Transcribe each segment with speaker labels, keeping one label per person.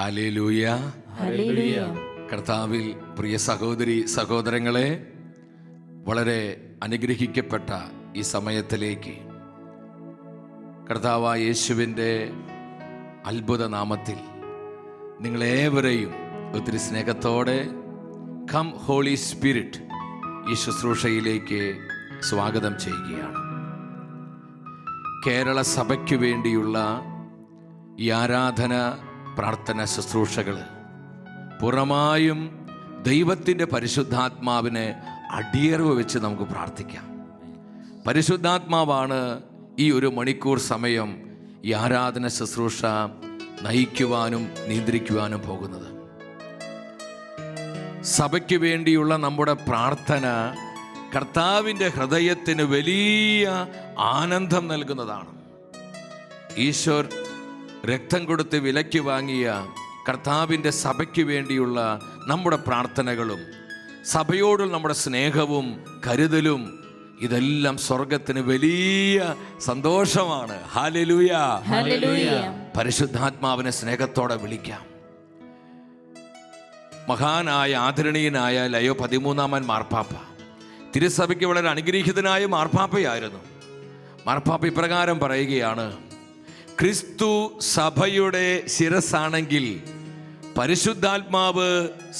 Speaker 1: Hallelujah,
Speaker 2: hallelujah.
Speaker 1: കർത്താവിൽ പ്രിയ സഹോദരി സഹോദരങ്ങളെ, വളരെ അനുഗ്രഹിക്കപ്പെട്ട ഈ സമയത്തിലേക്ക് കർത്താവായ യേശുവിൻ്റെ അത്ഭുത നാമത്തിൽ നിങ്ങളേവരെയും ഒത്തിരി സ്നേഹത്തോടെ കം ഹോളി സ്പിരിറ്റ് ഈ ശുശ്രൂഷയിലേക്ക് സ്വാഗതം ചെയ്യുകയാണ്. കേരള സഭയ്ക്ക് വേണ്ടിയുള്ള ഈ ആരാധന പ്രാർത്ഥന ശുശ്രൂഷകൾ പൂർണ്ണമായും ദൈവത്തിൻ്റെ പരിശുദ്ധാത്മാവിനെ അടിയറവ് വെച്ച് നമുക്ക് പ്രാർത്ഥിക്കാം. പരിശുദ്ധാത്മാവാണ് ഈ ഒരു മണിക്കൂർ സമയം ഈ ആരാധന ശുശ്രൂഷ നയിക്കുവാനും നിയന്ത്രിക്കുവാനും പോകുന്നത്. സഭയ്ക്ക് വേണ്ടിയുള്ള നമ്മുടെ പ്രാർത്ഥന കർത്താവിൻ്റെ ഹൃദയത്തിന് വലിയ ആനന്ദം നൽകുന്നതാണ്. ഈശോ രക്തം കൊടുത്ത് വിലയ്ക്ക് വാങ്ങിയ കർത്താവിൻ്റെ സഭയ്ക്ക് വേണ്ടിയുള്ള നമ്മുടെ പ്രാർത്ഥനകളും സഭയോടുള്ള നമ്മുടെ സ്നേഹവും കരുതലും ഇതെല്ലാം സ്വർഗത്തിന് വലിയ സന്തോഷമാണ്. Hallelujah,
Speaker 2: hallelujah.
Speaker 1: പരിശുദ്ധാത്മാവിനെ സ്നേഹത്തോടെ വിളിക്കാം. മഹാനായ ആദരണീയനായ ലയോ 13-ാമൻ മാർപ്പാപ്പ തിരുസഭയ്ക്ക് വളരെ അനുഗ്രഹീതനായ മാർപ്പാപ്പയായിരുന്നു. മാർപ്പാപ്പ ഇപ്രകാരം പറയുകയാണ്: ക്രിസ്തു സഭയുടെ ശിരസ്സാണെങ്കിൽ പരിശുദ്ധാത്മാവ്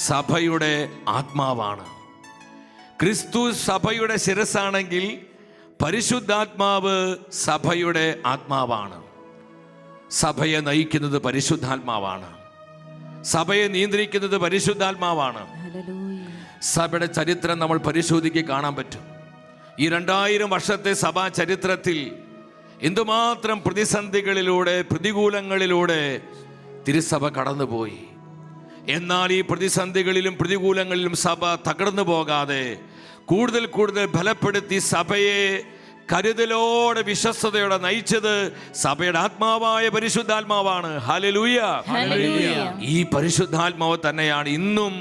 Speaker 1: സഭയുടെ ആത്മാവാണ്. ക്രിസ്തു സഭയുടെ ശിരസ്സാണെങ്കിൽ പരിശുദ്ധാത്മാവ് സഭയുടെ ആത്മാവാണ്. സഭയെ നയിക്കുന്നത് പരിശുദ്ധാത്മാവാണ്. സഭയെ നിയന്ത്രിക്കുന്നത് പരിശുദ്ധാത്മാവാണ്. സഭയുടെ ചരിത്രം നമ്മൾ പരിശോധിക്കുക കാണാൻ പറ്റും. ഈ 2000 വർഷത്തെ സഭാ ചരിത്രത്തിൽ എന്തുമാത്രം പ്രതിസന്ധികളിലൂടെ പ്രതികൂലങ്ങളിലൂടെ തിരുസഭ കടന്നുപോയി. എന്നാൽ ഈ പ്രതിസന്ധികളിലും പ്രതികൂലങ്ങളിലും സഭ തകർന്നു പോകാതെ കൂടുതൽ കൂടുതൽ ബലപ്പെടുത്തി സഭയെ കരുതലോടെ വിശ്വസ്തയോടെ നയിച്ചത് സഭയുടെ ആത്മാവായ പരിശുദ്ധാത്മാവാണ്. Hallelujah,
Speaker 2: hallelujah.
Speaker 1: ഈ പരിശുദ്ധാത്മാവ് തന്നെയാണ് ഇന്നും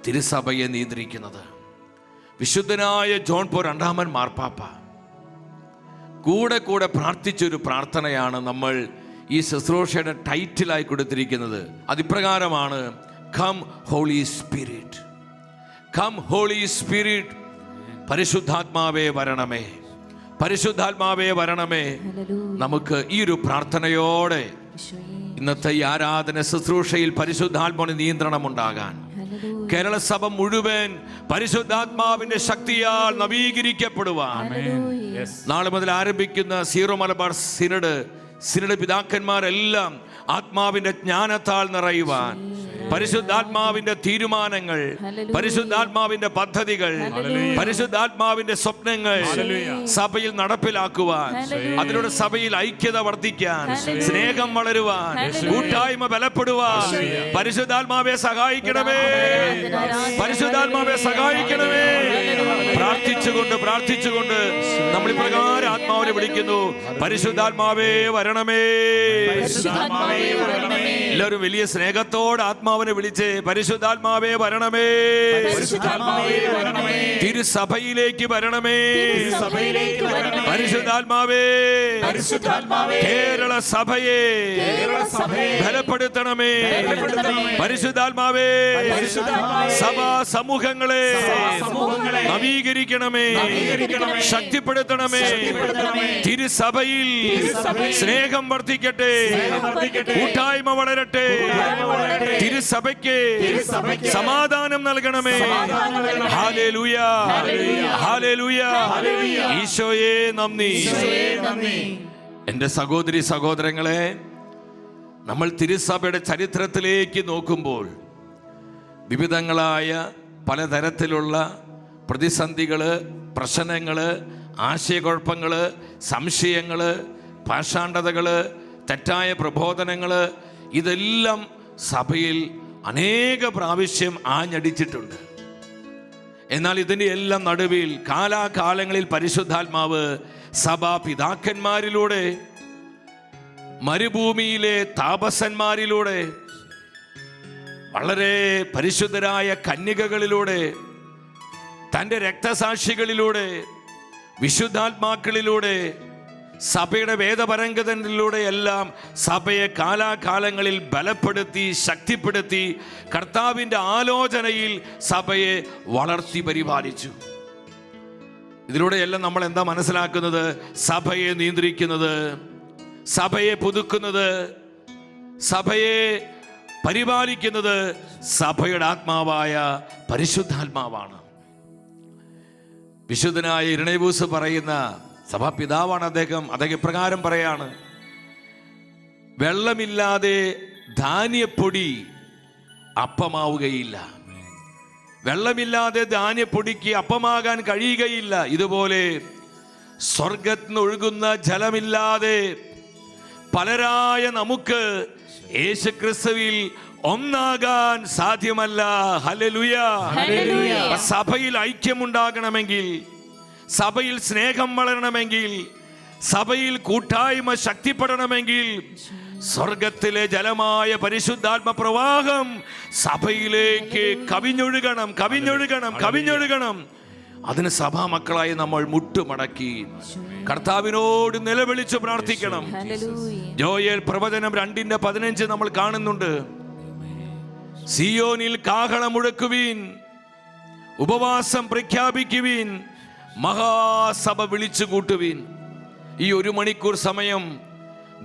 Speaker 1: തിരുസഭയെ നിയന്ത്രിക്കുന്നത്. വിശുദ്ധനായ ജോൺ പോൾ 2-ാമൻ മാർപ്പാപ്പ കൂടെ കൂടെ പ്രാർത്ഥിച്ചൊരു പ്രാർത്ഥനയാണ് നമ്മൾ ഈ ശുശ്രൂഷയുടെ ടൈറ്റിലായി കൊടുത്തിരിക്കുന്നത്. അതിപ്രകാരമാണ്: come Holy Spirit, come Holy Spirit. പരിശുദ്ധാത്മാവേ വരണമേ, പരിശുദ്ധാത്മാവേ വരണമേ. നമുക്ക് ഈ ഒരു പ്രാർത്ഥനയോടെ ഇന്നത്തെ ഈ ആരാധന ശുശ്രൂഷയിൽ പരിശുദ്ധാത്മാവിന് നിയന്ത്രണം ഉണ്ടാകാൻ കേരള സഭ മുഴുവൻ പരിശുദ്ധാത്മാവിന്റെ ശക്തിയാൽ നവീകരിക്കപ്പെടുവാൻ നാളെ മുതൽ ആരംഭിക്കുന്ന സീറോ മലബാർ സിനഡ് പിതാക്കന്മാരെല്ലാം ആത്മാവിന്റെ ജ്ഞാനത്താൽ നിറയുവാൻ, പരിശുദ്ധാത്മാവിന്റെ തീരുമാനങ്ങൾ, പരിശുദ്ധാത്മാവിന്റെ പദ്ധതികൾ, പരിശുദ്ധാത്മാവിന്റെ സ്വപ്നങ്ങൾ സഭയിൽ നടപ്പിലാക്കുവാൻ, അതിലൂടെ സഭയിൽ ഐക്യത വർദ്ധിക്കാൻ, സ്നേഹം വളരുവാൻ, കൂട്ടായ്മ ബലപ്പെടുവാൻ പരിശുദ്ധാത്മാവെ സഹായിക്കണമേ, പരിശുദ്ധാത്മാവെ സഹായിക്കണമേ. പ്രാർത്ഥിച്ചുകൊണ്ട് നമ്മൾ ഇപ്രകാരം ആത്മാവിനെ വിളിക്കുന്നു: പരിശുദ്ധാത്മാവേ വരണമേ. എല്ലാവരും വലിയ സ്നേഹത്തോടെ ആത്മാവിനെ വിളിച്ച് പരിശുദ്ധാത്മാവേ വരണമേ, തിരുസഭയിലേക്ക് വരണമേ, പരിശുദ്ധാത്മാവേ കേരള സഭയെ ബലപ്പെടുത്തണമേ, പരിശുദ്ധാത്മാവേ സഭാ സമൂഹങ്ങളെ നവീകരിക്കണമേ, ശക്തിപ്പെടുത്തണമേ. തിരുസഭയിൽ സ്നേഹം വർദ്ധിക്കട്ടെ, കൂട്ടായ്മ വളരട്ടെ, തിരുസഭയ്ക്ക് സമാധാനം നൽകണമേ. Hallelujah, hallelujah. ഈശോയെ നന്ദി. എൻ്റെ സഹോദരി സഹോദരങ്ങളെ, നമ്മൾ തിരുസഭയുടെ ചരിത്രത്തിലേക്ക് നോക്കുമ്പോൾ വിവിധങ്ങളായ പലതരത്തിലുള്ള പ്രതിസന്ധികള്, പ്രശ്നങ്ങള്, ആശയക്കുഴപ്പങ്ങള്, സംശയങ്ങള്, പാഷാണ്ഡതകള്, തെറ്റായ പ്രബോധനങ്ങള്, ഇതെല്ലാം സഭയിൽ അനേക പ്രാവശ്യം ആഞ്ഞടിച്ചിട്ടുണ്ട്. എന്നാൽ ഇതിൻ്റെ എല്ലാം നടുവിൽ കാലാകാലങ്ങളിൽ പരിശുദ്ധാത്മാവ് സഭാ പിതാക്കന്മാരിലൂടെ, മരുഭൂമിയിലെ താപസന്മാരിലൂടെ, വളരെ പരിശുദ്ധരായ കന്യകകളിലൂടെ, തൻ്റെ രക്തസാക്ഷികളിലൂടെ, വിശുദ്ധാത്മാക്കളിലൂടെ സഭയുടെ വേദപരംഗതയിലൂടെയെല്ലാം സഭയെ കാലാകാലങ്ങളിൽ ബലപ്പെടുത്തി ശക്തിപ്പെടുത്തി കർത്താവിൻ്റെ ആലോചനയിൽ സഭയെ വളർത്തി പരിപാലിച്ചു. ഇതിലൂടെയെല്ലാം നമ്മൾ എന്താ മനസ്സിലാക്കുന്നത്? സഭയെ നിയന്ത്രിക്കുന്നത്, സഭയെ പുതുക്കുന്നത്, സഭയെ പരിപാലിക്കുന്നത് സഭയുടെ ആത്മാവായ പരിശുദ്ധാത്മാവാണ്. വിശുദ്ധനായ ഇരണേവൂസ് പറയുന്ന സഭാപിതാവാണ് അദ്ദേഹം ഇപ്രകാരം പറയാണ്: വെള്ളമില്ലാതെ ധാന്യപ്പൊടി അപ്പമാവുകയില്ല, വെള്ളമില്ലാതെ ധാന്യപ്പൊടിക്ക് അപ്പമാകാൻ കഴിയുകയില്ല. ഇതുപോലെ സ്വർഗത്തിൽ നിന്ന് ഒഴുകുന്ന ജലമില്ലാതെ പലരായ നമുക്ക് യേശുക്രിസ്തുവിൽ ഒന്നാകാൻ സാധ്യമല്ല. ഹല്ലേലൂയ. സഭയിൽ ഐക്യമുണ്ടാകണമെങ്കിൽ, സഭയിൽ സ്നേഹം വളരണമെങ്കിൽ, സഭയിൽ കൂട്ടായ്മ ശക്തിപ്പെടണമെങ്കിൽ സ്വർഗത്തിലെ ജലമായ പരിശുദ്ധാത്മ പ്രവാഹം സഭയിലേക്ക് കവിഞ്ഞൊഴുകണം. അതിന് സഭാ മക്കളായി നമ്മൾ മുട്ടുമടക്കി കർത്താവിനോട് നിലവിളിച്ച് പ്രാർത്ഥിക്കണം. യോയേൽ പ്രവചനം 2:15 നമ്മൾ കാണുന്നുണ്ട്: സിയോനിൽ കാഹളം മുഴക്കുവീൻ, ഉപവാസം പ്രഖ്യാപിക്കുവീൻ, മഹാസഭ വിളിച്ചു കൂട്ടുവീൻ. ഈ 1 മണിക്കൂർ സമയം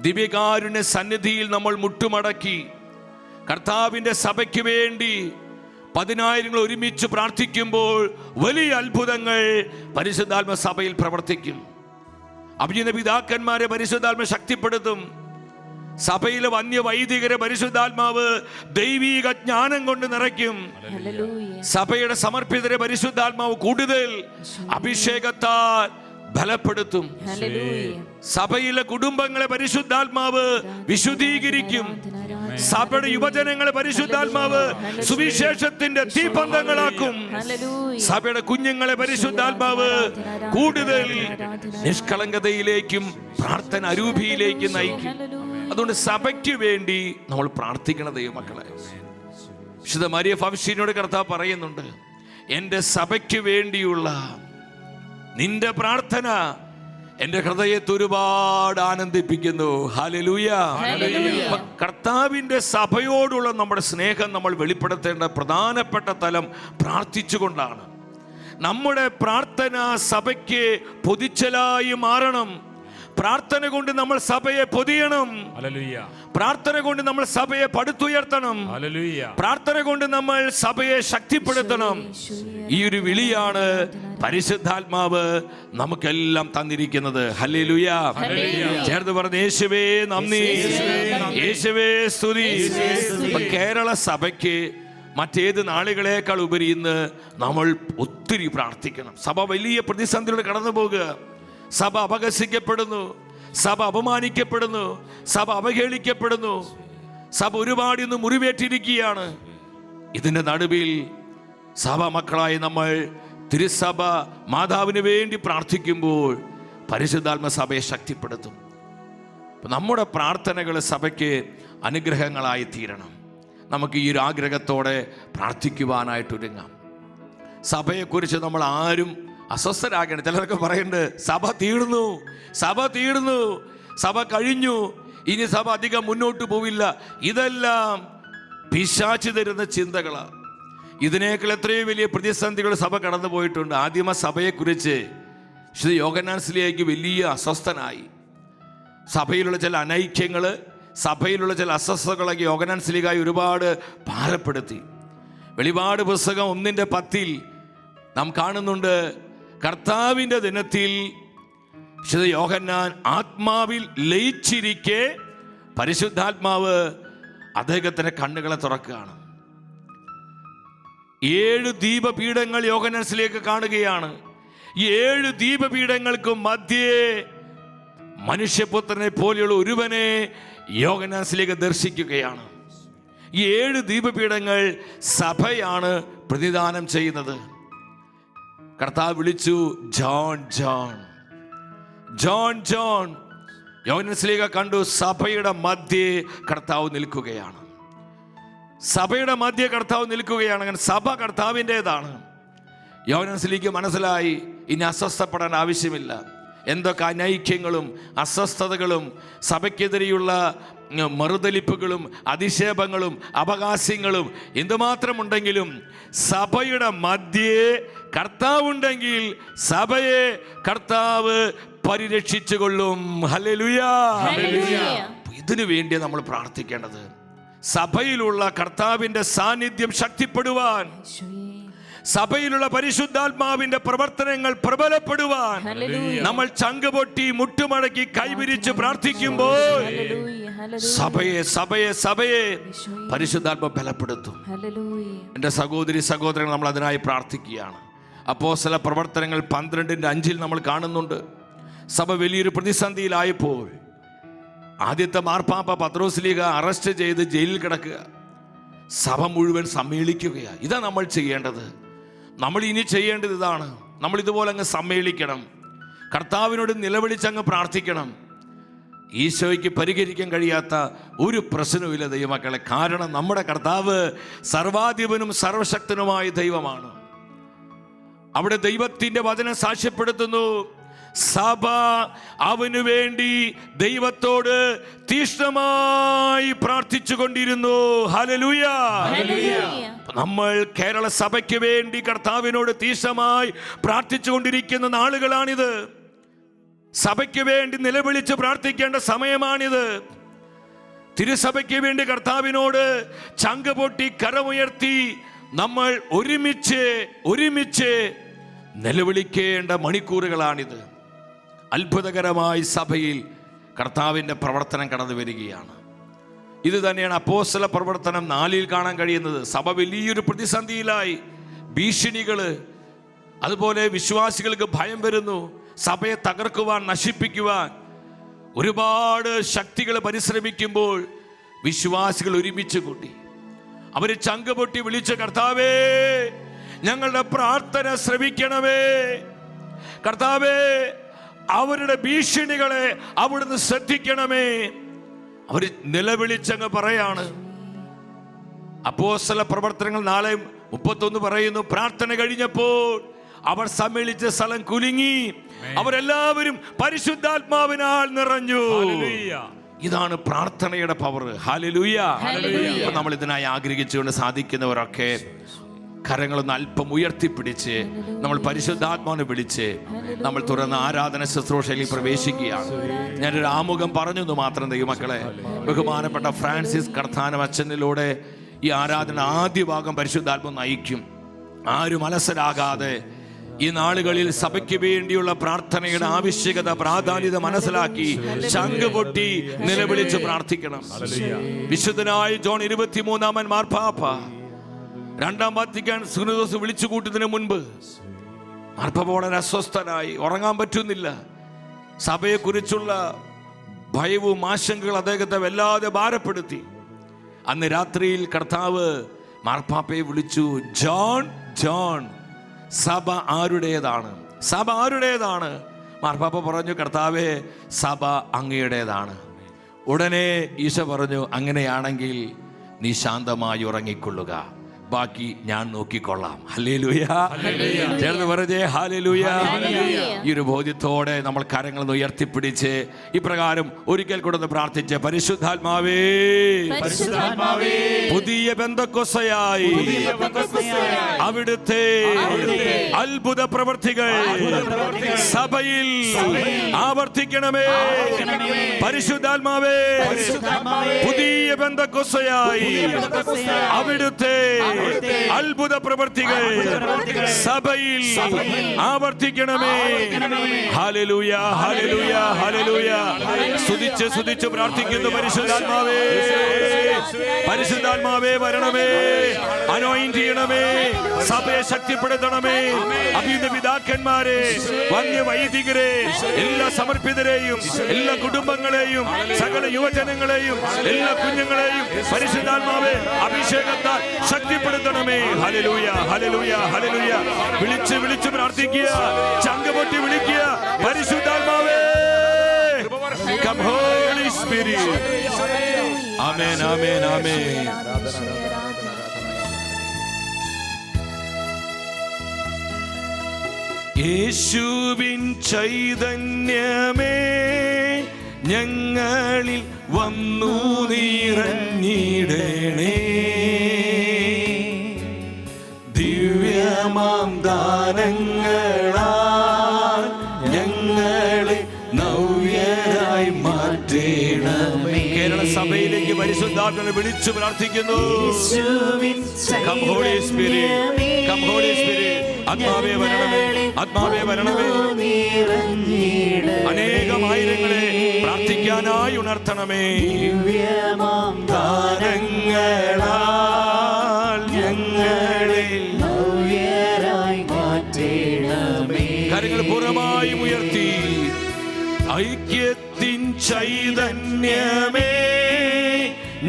Speaker 1: ദിവ്യകാരുണ്യ സന്നിധിയിൽ നമ്മൾ മുട്ടുമടക്കി കർത്താവിൻ്റെ സഭയ്ക്ക് വേണ്ടി 10,000 ഒരുമിച്ച് പ്രാർത്ഥിക്കുമ്പോൾ വലിയ അത്ഭുതങ്ങൾ പരിശുദ്ധാത്മ സഭയിൽ പ്രവർത്തിക്കും. അഭിജിത പിതാക്കന്മാരെ പരിശുദ്ധാത്മ ശക്തിപ്പെടുത്തും. സഭയിലെ വന്യവൈദികരെ പരിശുദ്ധാത്മാവ് ദൈവീക ജ്ഞാനം കൊണ്ട് നിറയ്ക്കും. സഭയുടെ സമർപ്പിതരെ പരിശുദ്ധാത്മാവ് കൂടുതൽ അഭിഷേകത്താൽ ബലപ്പെടുത്തും. സഭയിലെ കുടുംബങ്ങളെ പരിശുദ്ധാത്മാവ് വിശുദ്ധീകരിക്കും. സഭയുടെ യുവജനങ്ങളെ പരിശുദ്ധാത്മാവ് സുവിശേഷത്തിന്റെ തീപന്തങ്ങളാക്കും. സഭയുടെ കുഞ്ഞുങ്ങളെ പരിശുദ്ധാത്മാവ് കൂടുതൽ നിഷ്കളങ്കതയിലേക്കും പ്രാർത്ഥന അരൂപിയിലേക്കും നയിക്കും. അതുകൊണ്ട് സഭയ്ക്ക് വേണ്ടി നമ്മൾ പ്രാർത്ഥിക്കണം ദൈവമക്കളെ. വിശുദ്ധ മരിയ ഫൗസ്റ്റീനയോട് കർത്താവ് പറയുന്നുണ്ട്: എൻ്റെ സഭയ്ക്ക് വേണ്ടിയുള്ള നിന്റെ പ്രാർത്ഥന എൻ്റെ ഹൃദയത്തെ ഒരുപാട് ആനന്ദിപ്പിക്കുന്നു. ഹല്ലേലൂയ. കർത്താവിൻ്റെ സഭയോടുള്ള നമ്മുടെ സ്നേഹം നമ്മൾ വെളിപ്പെടുത്തേണ്ട പ്രധാനപ്പെട്ട തലം പ്രാർത്ഥിച്ചുകൊണ്ടാണ്. നമ്മുടെ പ്രാർത്ഥന സഭയ്ക്ക് പൊതിച്ചലായി മാറണം. പ്രാർത്ഥന കൊണ്ട് നമ്മൾ സഭയെ പൊതിയണം. പ്രാർത്ഥന കൊണ്ട് നമ്മൾ സഭയെ പടുത്തുയർത്തണം. പ്രാർത്ഥന കൊണ്ട് നമ്മൾ സഭയെ ശക്തിപ്പെടുത്തണം. ഈ ഒരു വിളിയാണ് പരിശുദ്ധാത്മാവ് നമുക്കെല്ലാം തന്നിരിക്കുന്നത്. ഹല്ലേലൂയ. ചേർന്ന് പറഞ്ഞ യേശുവേ നന്ദി, യേശുവേ സ്തുതി. കേരള സഭയ്ക്ക് മറ്റേത് നാളുകളേക്കാൾ ഉപരി ഇന്ന് നമ്മൾ ഒത്തിരി പ്രാർത്ഥിക്കണം. സഭ വലിയ പ്രതിസന്ധിയിലൂടെ കടന്നു പോകുക. സഭ അപഹസിക്കപ്പെടുന്നു, സഭ അപമാനിക്കപ്പെടുന്നു, സഭ അവഹേളിക്കപ്പെടുന്നു, സഭ ഒരുപാട് ഇന്ന് മുറിവേറ്റിരിക്കുകയാണ്. ഇതിൻ്റെ നടുവിൽ സഭ മക്കളായി നമ്മൾ തിരുസഭ മാതാവിന് വേണ്ടി പ്രാർത്ഥിക്കുമ്പോൾ പരിശുദ്ധാത്മ സഭയെ ശക്തിപ്പെടുത്തും. നമ്മുടെ പ്രാർത്ഥനകൾ സഭയ്ക്ക് അനുഗ്രഹങ്ങളായി തീരണം. നമുക്ക് ഈ ഒരു ആഗ്രഹത്തോടെ പ്രാർത്ഥിക്കുവാനായിട്ടൊരുങ്ങാം. സഭയെക്കുറിച്ച് നമ്മൾ ആരും അസ്വസ്ഥരാകണം. ചിലരൊക്കെ പറയുന്നുണ്ട് സഭ തീർന്നു, സഭ തീർന്നു, സഭ കഴിഞ്ഞു, ഇനി സഭ അധികം മുന്നോട്ട് പോവില്ല. ഇതെല്ലാം പിശാച് തരുന്ന ചിന്തകളാണ്. ഇതിനേക്കാൾ എത്രയോ വലിയ പ്രതിസന്ധികൾ സഭ കടന്നു പോയിട്ടുണ്ട്. ആദിമ സഭയെക്കുറിച്ച് വിശുദ്ധ യോഹന്നാൻ ശ്ലീഹായ്ക്ക് വലിയ അസ്വസ്ഥനായി. സഭയിലുള്ള ചില അനൈക്യങ്ങൾ, സഭയിലുള്ള ചില അസ്വസ്ഥതകളൊക്കെ യോഹന്നാൻ ശ്ലീഹായെ ഒരുപാട് ഭാരപ്പെടുത്തി. വെളിപാട് പുസ്തകം 1:10 നാം കാണുന്നുണ്ട്: കർത്താവിൻ്റെ ദിനത്തിൽ വിശുദ്ധ യോഹന്നാൻ ആത്മാവിൽ ലയിച്ചിരിക്കെ പരിശുദ്ധാത്മാവ് അദ്ദേഹത്തിന്റെ കണ്ണുകളെ തുറക്കുകയാണ്. 7 ദീപപീഠങ്ങൾ യോഹന്നാനിലേക്ക് കാണുകയാണ്. ഈ 7 ദീപപീഠങ്ങൾക്കും മധ്യേ മനുഷ്യപുത്രനെ പോലെയുള്ള ഒരുവനെ യോഹന്നാനിലേക്ക് ദർശിക്കുകയാണ്. ഈ 7 ദീപപീഠങ്ങൾ സഭയാണ് പ്രതിദാനം ചെയ്യുന്നത്. കർത്താവ് വിളിച്ചു ജോൺ ജോൺ ജോൺ ജോൺ. യോഹന്നാനിലേക്ക് കണ്ടു സഭയുടെ മധ്യേ കർത്താവ് നിൽക്കുകയാണ്. സഭയുടെ മധ്യ കർത്താവ് നിൽക്കുകയാണ്. അങ്ങനെ സഭ കർത്താവിൻ്റെതാണ്. യോഹന്നാനിലേക്ക് മനസ്സിലായി ഇനി അസ്വസ്ഥപ്പെടാൻ ആവശ്യമില്ല. എന്തൊക്കെ അനൈക്യങ്ങളും അസ്വസ്ഥതകളും സഭയ്ക്കെതിരെയുള്ള മറുതലിപ്പുകളും അധിക്ഷേപങ്ങളും അപഹാസ്യങ്ങളും എന്തുമാത്രമുണ്ടെങ്കിലും സഭയുടെ മധ്യേ കർത്താവുണ്ടെങ്കിൽ സഭയെ കർത്താവ് പരിരക്ഷിച്ചു കൊള്ളും. ഹല്ലേലൂയാ. ഇതിനു വേണ്ടി നമ്മൾ പ്രാർത്ഥിക്കേണ്ടത് സഭയിലുള്ള കർത്താവിന്റെ സാന്നിധ്യം ശക്തിപ്പെടുവാൻ, സഭയിലുള്ള പരിശുദ്ധാത്മാവിന്റെ പ്രവർത്തനങ്ങൾ പ്രബലപ്പെടുവാൻ നമ്മൾ ചങ്കുപൊട്ടി മുട്ടുമടക്കി കൈവിരിച്ച് പ്രാർത്ഥിക്കുമ്പോൾ സഭയെ സഭയെ സഭയെ പരിശുദ്ധാത്മ ബലപ്പെടുത്തും. എൻ്റെ സഹോദരി സഹോദരങ്ങൾ, നമ്മൾ അതിനായി പ്രാർത്ഥിക്കുകയാണ്. അപ്പോസ്തല പ്രവർത്തനങ്ങൾ 12:5 നമ്മൾ കാണുന്നുണ്ട്. സഭ വലിയൊരു പ്രതിസന്ധിയിലായപ്പോൾ ആദ്യത്തെ മാർപ്പാപ്പ പത്രോസ്ലീഹ അറസ്റ്റ് ചെയ്ത് ജയിലിൽ കിടക്കുക, സഭ മുഴുവൻ സമ്മേളിക്കുകയാണ്. ഇതാ നമ്മൾ ചെയ്യേണ്ടത്. നമ്മൾ ഇനി ചെയ്യേണ്ടത് ഇതാണ്. നമ്മൾ ഇതുപോലെ അങ്ങ് സമ്മേളിക്കണം, കർത്താവിനോട് നിലവിളിച്ചങ്ങ് പ്രാർത്ഥിക്കണം. ഈശോയ്ക്ക് പരിഹരിക്കാൻ കഴിയാത്ത ഒരു പ്രശ്നവുമില്ല ദൈവമക്കളെ. കാരണം നമ്മുടെ കർത്താവ് സർവാധിപനും സർവശക്തനുമായ ദൈവമാണ്. അവിടെ ദൈവത്തിൻ്റെ വചനം സാക്ഷ്യപ്പെടുത്തുന്നു, സഭ അവനു വേണ്ടി ദൈവത്തോട് തീഷ്ണമായി പ്രാർത്ഥിച്ചു കൊണ്ടിരുന്നു. ഹല്ലേലൂയ. നമ്മൾ കേരള സഭയ്ക്ക് വേണ്ടി കർത്താവിനോട് തീഷ്ണമായി പ്രാർത്ഥിച്ചു കൊണ്ടിരിക്കുന്ന നാളുകളാണിത്. സഭയ്ക്ക് വേണ്ടി നിലവിളിച്ച് പ്രാർത്ഥിക്കേണ്ട സമയമാണിത്. തിരുസഭയ്ക്ക് വേണ്ടി കർത്താവിനോട് ചങ്ക് പൊട്ടി കരമുയർത്തി നമ്മൾ ഒരുമിച്ച് നിലവിളിക്കേണ്ട മണിക്കൂറുകളാണിത്. അത്ഭുതകരമായി സഭയിൽ കർത്താവിൻ്റെ പ്രവർത്തനം കടന്നു വരികയാണ്. ഇത് തന്നെയാണ് അപ്പോസ്തല പ്രവർത്തനം 4 കാണാൻ കഴിയുന്നത്. സഭ വലിയൊരു പ്രതിസന്ധിയിലായി, ഭീഷണികൾ, അതുപോലെ വിശ്വാസികൾക്ക് ഭയം വരുന്നു. സഭയെ തകർക്കുവാൻ, നശിപ്പിക്കുവാൻ ഒരുപാട് ശക്തികൾ പരിശ്രമിക്കുമ്പോൾ വിശ്വാസികൾ ഒരുമിച്ച് കൂട്ടി അവർ ചങ്ക് പൊട്ടി വിളിച്ച്, കർത്താവേ ഞങ്ങളുടെ പ്രാർത്ഥന ശ്രവിക്കണമേ, കർത്താവേ അവരുടെ ഭീഷണികളെ അവിടുന്ന് ശ്രദ്ധിക്കണമേ. അവർ നിലവിളിച്ചങ്ങ് പറയാണ്. അപ്പോസ്തല പ്രവർത്തനങ്ങൾ 4:31 പറയുന്നു, പ്രാർത്ഥന കഴിഞ്ഞപ്പോൾ അവർ സമ്മേളിച്ച സ്ഥലം കുലുങ്ങി, അവരെല്ലാവരും പരിശുദ്ധാത്മാവിനാൽ നിറഞ്ഞു. ഇതാണ് പ്രാർത്ഥനയുടെ പവർ. ഹല്ലേലൂയ. നമ്മൾ ഇതിനായി ആഗ്രഹിച്ചുകൊണ്ട് സാധിക്കുന്നവരൊക്കെ കരങ്ങളൊന്ന് അല്പം ഉയർത്തിപ്പിടിച്ച് നമ്മൾ പരിശുദ്ധാത്മാവിനെ വിളിച്ച് നമ്മൾ തുറന്ന ആരാധന ശുശ്രൂഷയിൽ പ്രവേശിക്കുകയാണ്. ഞാനൊരു ആമുഖം പറഞ്ഞെന്ന് മാത്രം ദൈവമക്കളെ. ബഹുമാനപ്പെട്ട ഫ്രാൻസിസ് കർത്താനം അച്ഛനിലൂടെ ഈ ആരാധന ആദ്യ ഭാഗം പരിശുദ്ധാത്മ നയിക്കും. ആരും അലസരാകാതെ ഈ നാളുകളിൽ സഭയ്ക്ക് വേണ്ടിയുള്ള പ്രാർത്ഥനയുടെ ആവശ്യകത, പ്രാധാന്യത മനസ്സിലാക്കി ചങ്ക് പൊട്ടി നിലവിളിച്ച് പ്രാർത്ഥിക്കണം. വിശുദ്ധനായ ജോൺ 23-ാമൻ മാർപ്പാപ്പ 2-ാം വത്തിക്കാൻ സിനോദോസ് വിളിച്ചു കൂട്ടുന്നതിന് മുൻപ് മാർപ്പാപ്പ വളരെ അസ്വസ്ഥനായി, ഉറങ്ങാൻ പറ്റുന്നില്ല. സഭയെക്കുറിച്ചുള്ള ഭയവും ആശങ്കകൾ അദ്ദേഹത്തെ വല്ലാതെ ഭാരപ്പെടുത്തി. അന്ന് രാത്രിയിൽ കർത്താവ് മാർപ്പാപ്പയെ വിളിച്ചു, ജോൺ സഭ ആരുടേതാണ്? സഭ ആരുടേതാണ്? മാർപ്പാപ്പ പറഞ്ഞു, കർത്താവേ സഭ അങ്ങയുടേതാണ്. ഉടനെ ഈശോ പറഞ്ഞു, അങ്ങനെയാണെങ്കിൽ നീ ശാന്തമായി ഉറങ്ങിക്കൊള്ളുക, ബാക്കി ഞാൻ നോക്കിക്കൊള്ളാം. ഹല്ലേലൂയ. ചേർന്ന് പറഞ്ഞേ ഹല്ലേലൂയ. ഈ ഒരു ബോധ്യത്തോടെ നമ്മൾ കരങ്ങൾ ഉയർത്തിപ്പിടിച്ച് ഇപ്രകാരം ഒരിക്കൽ കൂടെ പ്രാർത്ഥിച്ച്, പരിശുദ്ധാത്മാവേ പുതിയ പെന്തക്കോസ്തയായി അവിടുത്തെ അത്ഭുത പ്രവർത്തികൾ സഭയിൽ ആവർത്തിക്കണമേ. പരിശുദ്ധാത്മാവേ പുതിയ പെന്തക്കോസ്തയായി അവിടുത്തെ അത്ഭുത പ്രവർത്തികൾ സഭയിൽ ആവർത്തിക്കണമേ. Hallelujah, hallelujah, hallelujah. സ്തുതിച്ച് പ്രാർത്ഥിക്കുന്നു. പരിശുദ്ധാത്മാവേ, പരിശുദ്ധാത്മാവേ വരണമേ, അനോയിന്റ് ചെയ്യണമേ, സഭയെ ശക്തിപ്പെടുത്തണമേ. അഭിയുന്ന പിതാക്കന്മാരെ, വന്യ വൈദികരെ, എല്ലാ സമർപ്പിതരെയും എല്ലാ കുടുംബങ്ങളെയും സകല യുവജനങ്ങളെയും എല്ലാ കുഞ്ഞുങ്ങളെയും പരിശുദ്ധാത്മാവേ അഭിഷേകത്താൽ ശക്തിപ്പെടുത്തണമേ. Hallelujah, hallelujah, hallelujah. വിളിച്ച് പ്രാർത്ഥിക്കുക, ചങ്ക് പൊട്ടി വിളിക്കുക. പരിശുദ്ധാത്മാവേ, come Holy Spirit. ആമേൻ, ആമേൻ, ആമേൻ. യേശുവിൻ ചൈതന്യമേ ഞങ്ങളിൽ വന്നു നിറഞ്ഞിടണേ. ദിവ്യമാം ദാനങ്ങളാൽ ഞങ്ങളെ നവ്യരായി മാറ്റണമേ. കേരള സഭയിലേക്ക് പരിശുദ്ധാത്മാവിനെ വിളിച്ചു പ്രാർത്ഥിക്കുന്നു. Come Holy Spirit, come Holy Spirit. ആത്മാവേ വരണമേ, ആത്മാവേ വരണമേ. അനേകമായിരങ്ങളെ പ്രാർത്ഥിക്കാനായി ഉണർത്തണമേ. ദാനങ്ങളാൽ ഞങ്ങളെ കാര്യങ്ങൾ പൂർണ്ണമായും ഉയർത്തി. ഐക്യത്തിൻ ചൈതന്യമേ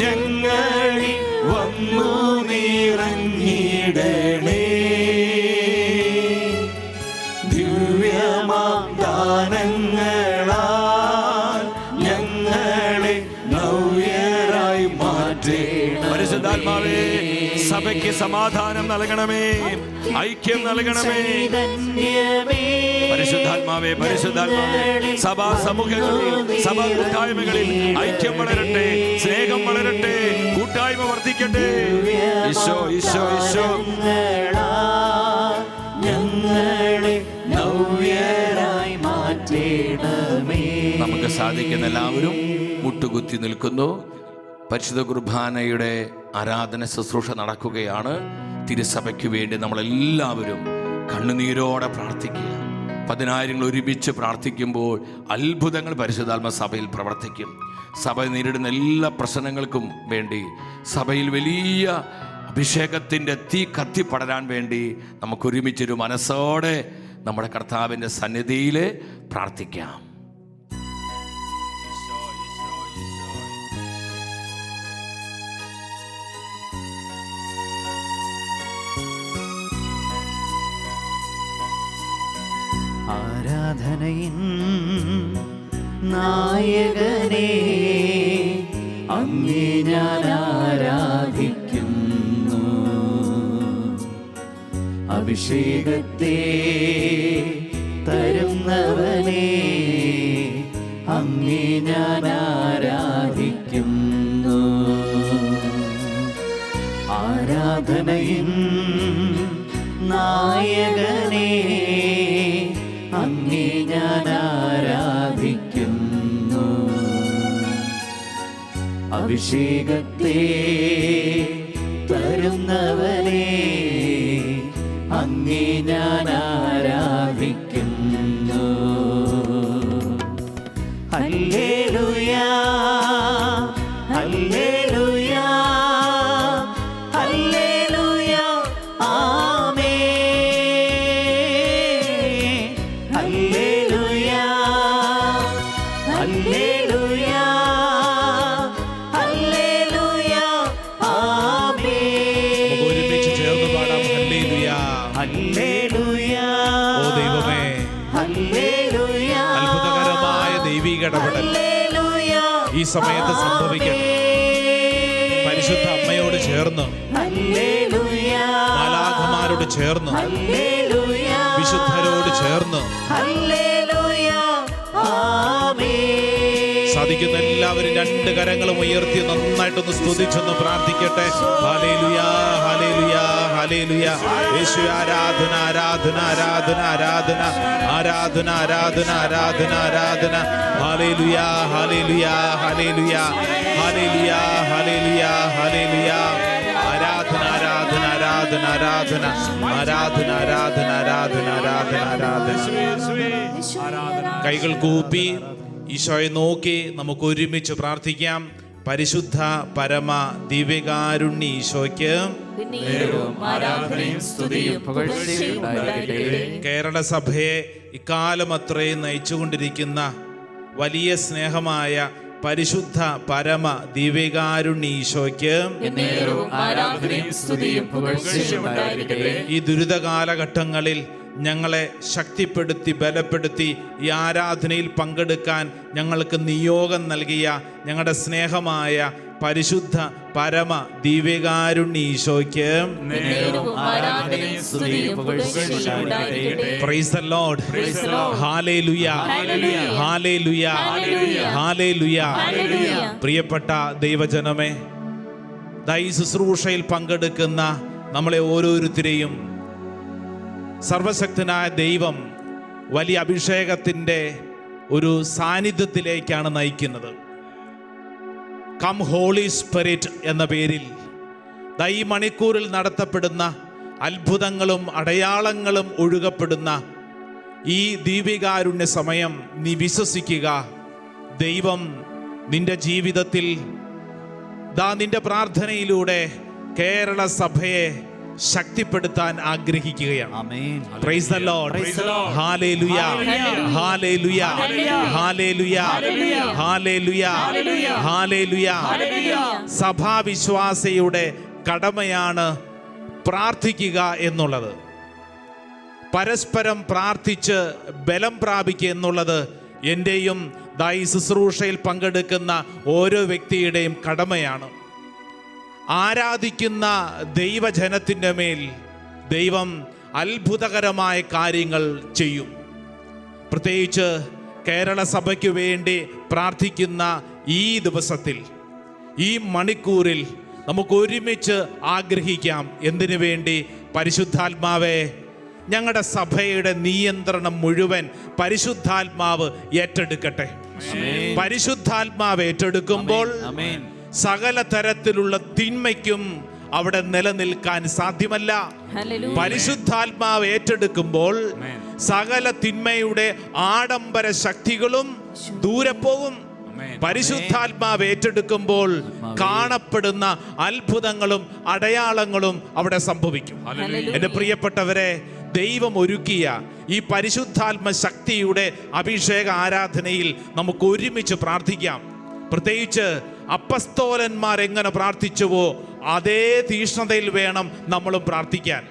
Speaker 1: ഞങ്ങളിൽ വന്നു നിറഞ്ഞിടണേ. ദിവ്യമാം ദാനങ്ങളാൽ ഞങ്ങളെ നവ്യരായി മാറ്റേ. പരിശുദ്ധാത്മാവേ, സഭയ്ക്ക് സമാധാനം നൽകണമേ, ഐക്യം നൽകണമേ. പരിശുദ്ധാത്മാവേ, പരിശുദ്ധാത്മാവേ, സഭാ സമൂഹങ്ങളിൽ, സഭാ കൂട്ടായ്മകളിൽ ഐക്യം വളരട്ടെ, സ്നേഹം വളരട്ടെ, കൂട്ടായ്മ വർദ്ധിക്കട്ടെ. ഈശോ, ഈശോ, ഈശോ. നമുക്ക് സാധിക്കുന്ന എല്ലാവരും മുട്ടുകുത്തി നിൽക്കുന്നു. പരിശുദ്ധ കുർബാനയുടെ ആരാധന ശുശ്രൂഷ നടക്കുകയാണ്. തിരുസഭയ്ക്ക് വേണ്ടി നമ്മളെല്ലാവരും കണ്ണുനീരോടെ പ്രാർത്ഥിക്കുക. 10,000 ഒരുമിച്ച് പ്രാർത്ഥിക്കുമ്പോൾ അത്ഭുതങ്ങൾ പരിശുദ്ധാത്മ സഭയിൽ പ്രവർത്തിക്കും. സഭ നേരിടുന്ന എല്ലാ പ്രശ്നങ്ങൾക്കും വേണ്ടി, സഭയിൽ വലിയ അഭിഷേകത്തിൻ്റെ തീ കത്തിപ്പടരാൻ വേണ്ടി നമുക്കൊരുമിച്ചൊരു മനസ്സോടെ നമ്മുടെ കർത്താവിൻ്റെ സന്നിധിയിൽ പ്രാർത്ഥിക്കാം.
Speaker 3: ആരാധനയിൻ നായകനെ അങ്ങേ ഞാൻ ആരാധിക്കുന്നു. അഭിഷേകത്തെ തരുന്നവനെ അങ്ങേ ഞാൻ ആരാധിക്കുന്നു. ആരാധനയിൻ നായകനെ അങ്ങേ ഞാൻ ആരാധിക്കുന്നു. അഭിഷേകത്തെ തരുന്നവനെ അങ്ങേ ഞാൻ ആരാധിക്കുന്നു. ഹല്ലേലൂയാ, ഹല്ലേലൂയാ, ഹല്ലേലൂയാ, ആമേൻ. ഹല്ലേലൂയാ, ഹല്ലേലൂയാ, ഹല്ലേലൂയാ, ആമേൻ.
Speaker 4: നമുക്ക് ഒരുമിച്ച് ചേർന്ന് പാടാം. ഹല്ലേലൂയാ,
Speaker 3: ഹല്ലേലൂയാ.
Speaker 4: ഓ ദൈവമേ,
Speaker 3: ഹല്ലേലൂയാ.
Speaker 4: അത്ഭുതകരമായ ദൈവിക ഇടപെടൽ
Speaker 3: ഹല്ലേലൂയാ.
Speaker 4: ഈ സമയത്ത് സംഭവിക്കട്ടെ. പരിശുദ്ധ അമ്മയോട് ചേർന്ന്,
Speaker 3: ഹല്ലേലൂയാ.
Speaker 4: മാലാഖമാരോട് ചേർന്ന്,
Speaker 3: ഹല്ലേലൂയാ.
Speaker 4: വിശുദ്ധരോട് ചേർന്ന്
Speaker 3: ഹല്ലേലൂയാ, ആമേൻ.
Speaker 4: സാധിക്കുന്ന എല്ലാവരും 2 കരങ്ങളും ഉയർത്തി നന്നായിട്ടൊന്ന് സ്തുതിച്ചൊന്ന് പ്രാർത്ഥിക്കട്ടെ. ഹല്ലേലൂയാ, ഹല്ലേലൂയാ, ഹല്ലേലൂയാ. യേശുവേ, ആരാധന, ആരാധന, ആരാധന, ആരാധന, ആരാധന, ആരാധന, ആരാധന, ആരാധന. ഹല്ലേലൂയാ, ഹല്ലേലൂയാ, ഹല്ലേലൂയാ, ഹല്ലേലൂയാ, ഹല്ലേലൂയാ, ഹല്ലേലൂയാ. ആരാധന, ആരാധന, ആരാധന, ആരാധന, ആരാധന, ആരാധന, ആരാധന, ആരാധന, ആരാധന. കൈകൾ കൂപ്പി ഈശോയെ നോക്കി നമുക്ക് ഒരുമിച്ച് പ്രാർത്ഥിക്കാം. പരിശുദ്ധ പരമ ദിവ്യകാരുണ്യ ഈശോയ്ക്ക് കേരള സഭയെ ഇക്കാലം അത്രയും നയിച്ചുകൊണ്ടിരിക്കുന്ന വലിയ സ്നേഹമായ പരിശുദ്ധ പരമ ദിവ്യകാരുണ്യ ഈശോയ്ക്ക് ഈ ദുരിത കാലഘട്ടങ്ങളിൽ ഞങ്ങളെ ശക്തിപ്പെടുത്തി ബലപ്പെടുത്തി ഈ ആരാധനയിൽ പങ്കെടുക്കാൻ ഞങ്ങൾക്ക് നിയോഗം നൽകിയ ഞങ്ങളുടെ സ്നേഹമായ പരിശുദ്ധ പരമ ദിവ്യകാരുണ്യ ഈശോയ്ക്ക് price the Lord. Hallelujah, hallelujah, hallelujah. പ്രിയപ്പെട്ട ദൈവജനമേ, ഈ ശുശ്രൂഷയിൽ പങ്കെടുക്കുന്ന നമ്മളെ ഓരോരുത്തരെയും സർവശക്തനായ ദൈവം വലിയ അഭിഷേകത്തിൻ്റെ ഒരു സാന്നിധ്യത്തിലേക്കാണ് നയിക്കുന്നത്. കം ഹോളി സ്പിരിറ്റ് എന്ന പേരിൽ ഈ മണിക്കൂറിൽ നടത്തപ്പെടുന്ന അത്ഭുതങ്ങളും അടയാളങ്ങളും ഒഴുകപ്പെടുന്ന ഈ ദീപികാരുണ്യ സമയം നീ വിശ്വസിക്കുക. ദൈവം നിന്റെ ജീവിതത്തിൽ നിന്റെ പ്രാർത്ഥനയിലൂടെ കേരള സഭയെ ശക്തിപ്പെടുത്താൻ ആഗ്രഹിക്കുകയാണ്. Praise the Lord. Hallelujah, hallelujah, hallelujah, hallelujah, hallelujah. സഭാവിശ്വാസിയുടെ കടമയാണ് പ്രാർത്ഥിക്കുക എന്നുള്ളത്. പരസ്പരം പ്രാർത്ഥിച്ച് ബലം പ്രാപിക്കുക എന്നുള്ളത് എൻ്റെയും ഈ ശുശ്രൂഷയിൽ പങ്കെടുക്കുന്ന ഓരോ വ്യക്തിയുടെയും കടമയാണ്. ആരാധിക്കുന്ന ദൈവജനത്തിൻ്റെ മേൽ ദൈവം അത്ഭുതകരമായ കാര്യങ്ങൾ ചെയ്യും. പ്രത്യേകിച്ച് കേരള സഭയ്ക്ക് വേണ്ടി പ്രാർത്ഥിക്കുന്ന ഈ ദിവസത്തിൽ, ഈ മണിക്കൂറിൽ നമുക്ക് ഒരുമിച്ച് ആഗ്രഹിക്കാം. എന്തിനു വേണ്ടി? പരിശുദ്ധാത്മാവേ, ഞങ്ങളുടെ സഭയുടെ നിയന്ത്രണം മുഴുവൻ പരിശുദ്ധാത്മാവ് ഏറ്റെടുക്കട്ടെ. പരിശുദ്ധാത്മാവ് ഏറ്റെടുക്കുമ്പോൾ സകല തരത്തിലുള്ള തിന്മയ്ക്കും അവിടെ നിലനിൽക്കാൻ സാധ്യമല്ല. പരിശുദ്ധാത്മാവ് ഏറ്റെടുക്കുമ്പോൾ സകല തിന്മയുടെ ആഡംബര ശക്തികളും ദൂരെ പോകും. പരിശുദ്ധാത്മാവ് ഏറ്റെടുക്കുമ്പോൾ കാണപ്പെടുന്ന അത്ഭുതങ്ങളും അടയാളങ്ങളും അവിടെ സംഭവിക്കും. എൻ്റെ പ്രിയപ്പെട്ടവരെ, ദൈവം ഒരുക്കിയ ഈ പരിശുദ്ധാത്മ ശക്തിയുടെ അഭിഷേക ആരാധനയിൽ നമുക്ക് ഒരുമിച്ച് പ്രാർത്ഥിക്കാം. പ്രത്യേകിച്ച് അപ്പസ്തോലന്മാർ എങ്ങനെ പ്രാർത്ഥിച്ചുവോ അതേ തീഷ്ണതയിൽ വേണം നമ്മളും പ്രാർത്ഥിക്കാൻ.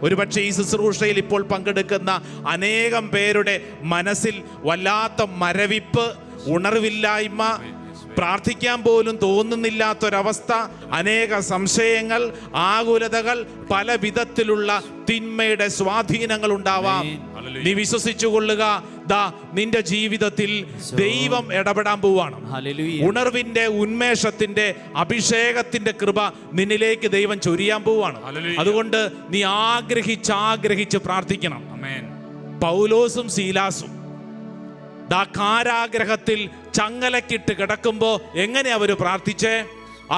Speaker 4: ഒരുപക്ഷെ ഈ ശുശ്രൂഷയിൽ ഇപ്പോൾ പങ്കെടുക്കുന്ന അനേകം പേരുടെ മനസ്സിൽ വല്ലാത്ത മരവിപ്പ്, ഉണർവില്ലായ്മ, പ്രാർത്ഥിക്കാൻ പോലും തോന്നുന്നില്ലാത്തൊരവസ്ഥ, അനേക സംശയങ്ങൾ, ആകുലതകൾ, പല വിധത്തിലുള്ള തിന്മയുടെ സ്വാധീനങ്ങൾ ഉണ്ടാവാം. നീ വിശ്വസിച്ചു കൊള്ളുക, നിന്റെ ജീവിതത്തിൽ ദൈവം ഇടപെടാൻ പോവാണ്. ഉണർവിന്റെ, ഉന്മേഷത്തിന്റെ, അഭിഷേകത്തിന്റെ കൃപ നിന്നിലേക്ക് ദൈവം ചൊരിയാൻ പോവാണ്. അതുകൊണ്ട് നീ ആഗ്രഹിച്ച് പ്രാർത്ഥിക്കണം. പൗലോസും ശീലാസും കാരാഗ്രഹത്തിൽ ചങ്ങലക്കിട്ട് കിടക്കുമ്പോ എങ്ങനെ അവര് പ്രാർത്ഥിച്ചേ?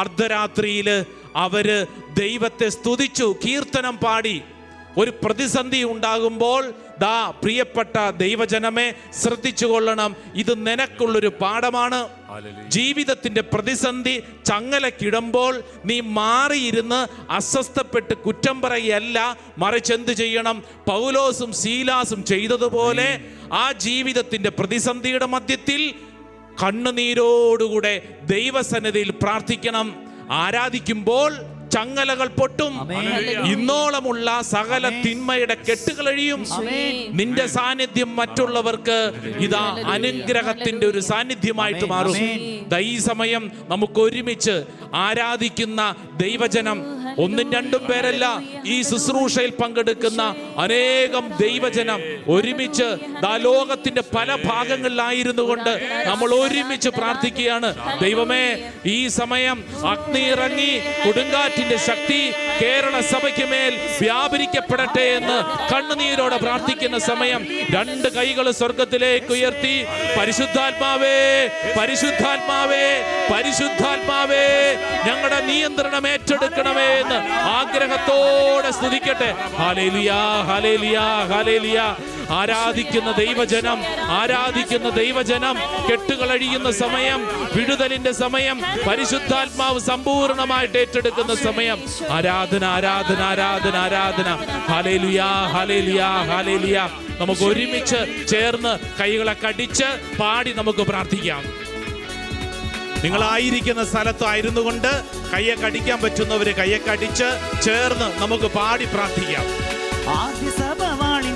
Speaker 4: അർദ്ധരാത്രിയില് അവര് ദൈവത്തെ സ്തുതിച്ചു, കീർത്തനം പാടി. ഒരു പ്രതിസന്ധി ഉണ്ടാകുമ്പോൾ പ്രിയപ്പെട്ട ദൈവജനമേ, ശ്രദ്ധിച്ചു കൊള്ളണം. ഇത് നിനക്കുള്ളൊരു പാഠമാണ്. ജീവിതത്തിന്റെ പ്രതിസന്ധി ചങ്ങലക്കിടുമ്പോൾ നീ മാറിയിരുന്ന് അസ്വസ്ഥപ്പെട്ട് കുറ്റം പറയല്ല, മറിച്ച് എന്ത് ചെയ്യണം? പൗലോസും ശീലാസും ചെയ്തതുപോലെ ആ ജീവിതത്തിന്റെ പ്രതിസന്ധിയുടെ മധ്യത്തിൽ കണ്ണുനീരോടുകൂടെ ദൈവസന്നിധിയിൽ പ്രാർത്ഥിക്കണം. ആരാധിക്കുമ്പോൾ ചങ്ങലകൾ പൊട്ടും. ഇന്നോളമുള്ള സകല തിന്മയുടെ കെട്ടുകൾ അഴിയും. നിന്റെ സാന്നിധ്യം മറ്റുള്ളവർക്ക് ഇതാ അനുഗ്രഹത്തിന്റെ ഒരു സാന്നിധ്യമായിട്ട് മാറും. ഈ സമയം നമുക്ക് ഒരുമിച്ച് ആരാധിക്കുന്ന ദൈവജനം, ഒന്നും രണ്ടും പേരല്ല, ഈ ശുശ്രൂഷയിൽ പങ്കെടുക്കുന്ന അനേകം ദൈവജനം ഒരുമിച്ച് ലോകത്തിന്റെ പല ഭാഗങ്ങളിലായിരുന്നു കൊണ്ട് നമ്മൾ ഒരുമിച്ച് പ്രാർത്ഥിക്കുകയാണ്. ദൈവമേ, ഈ സമയം അഗ്നി ഇറങ്ങി കൊടുങ്കാറ്റിന്റെ ശക്തി കേരള സഭയ്ക്ക് മേൽ വ്യാപരിക്കപ്പെടട്ടെ എന്ന് കണ്ണുനീരോടെ പ്രാർത്ഥിക്കുന്ന സമയം രണ്ട് കൈകൾ സ്വർഗത്തിലേക്ക് ഉയർത്തി, പരിശുദ്ധാത്മാവേ, പരിശുദ്ധാത്മാവേ, പരിശുദ്ധാത്മാവേ, ഞങ്ങളുടെ നിയന്ത്രണം ഏറ്റെടുക്കണമേ എന്ന് ആഗ്രഹത്തോടെ സ്തുതിക്കട്ടെ. Hallelujah, hallelujah, hallelujah. ആരാധിക്കുന്ന ദൈവജനം കെട്ടുകളഴിയുന്ന സമയം, വിടുതലിന്റെ സമയം, പരിശുദ്ധാത്മാവ് സമ്പൂർണമായിട്ട് ഏറ്റെടുക്കുന്ന സമയം. ആരാധന, ആരാധന, ആരാധന, ആരാധന. Hallelujah, hallelujah, hallelujah. നമുക്ക് ഒരുമിച്ച് ചേർന്ന് കൈകളെ കടിച്ച് പാടി നമുക്ക് പ്രാർത്ഥിക്കാം. നിങ്ങളായിരിക്കുന്ന സ്ഥലത്തായിരുന്നു കൊണ്ട് കയ്യെ കടിക്കാൻ പറ്റുന്നവര് കയ്യെ കടിച്ച് ചേർന്ന് നമുക്ക് പാടി പ്രാർത്ഥിക്കാം.
Speaker 5: ആദ്യ സഭ വാളിൻ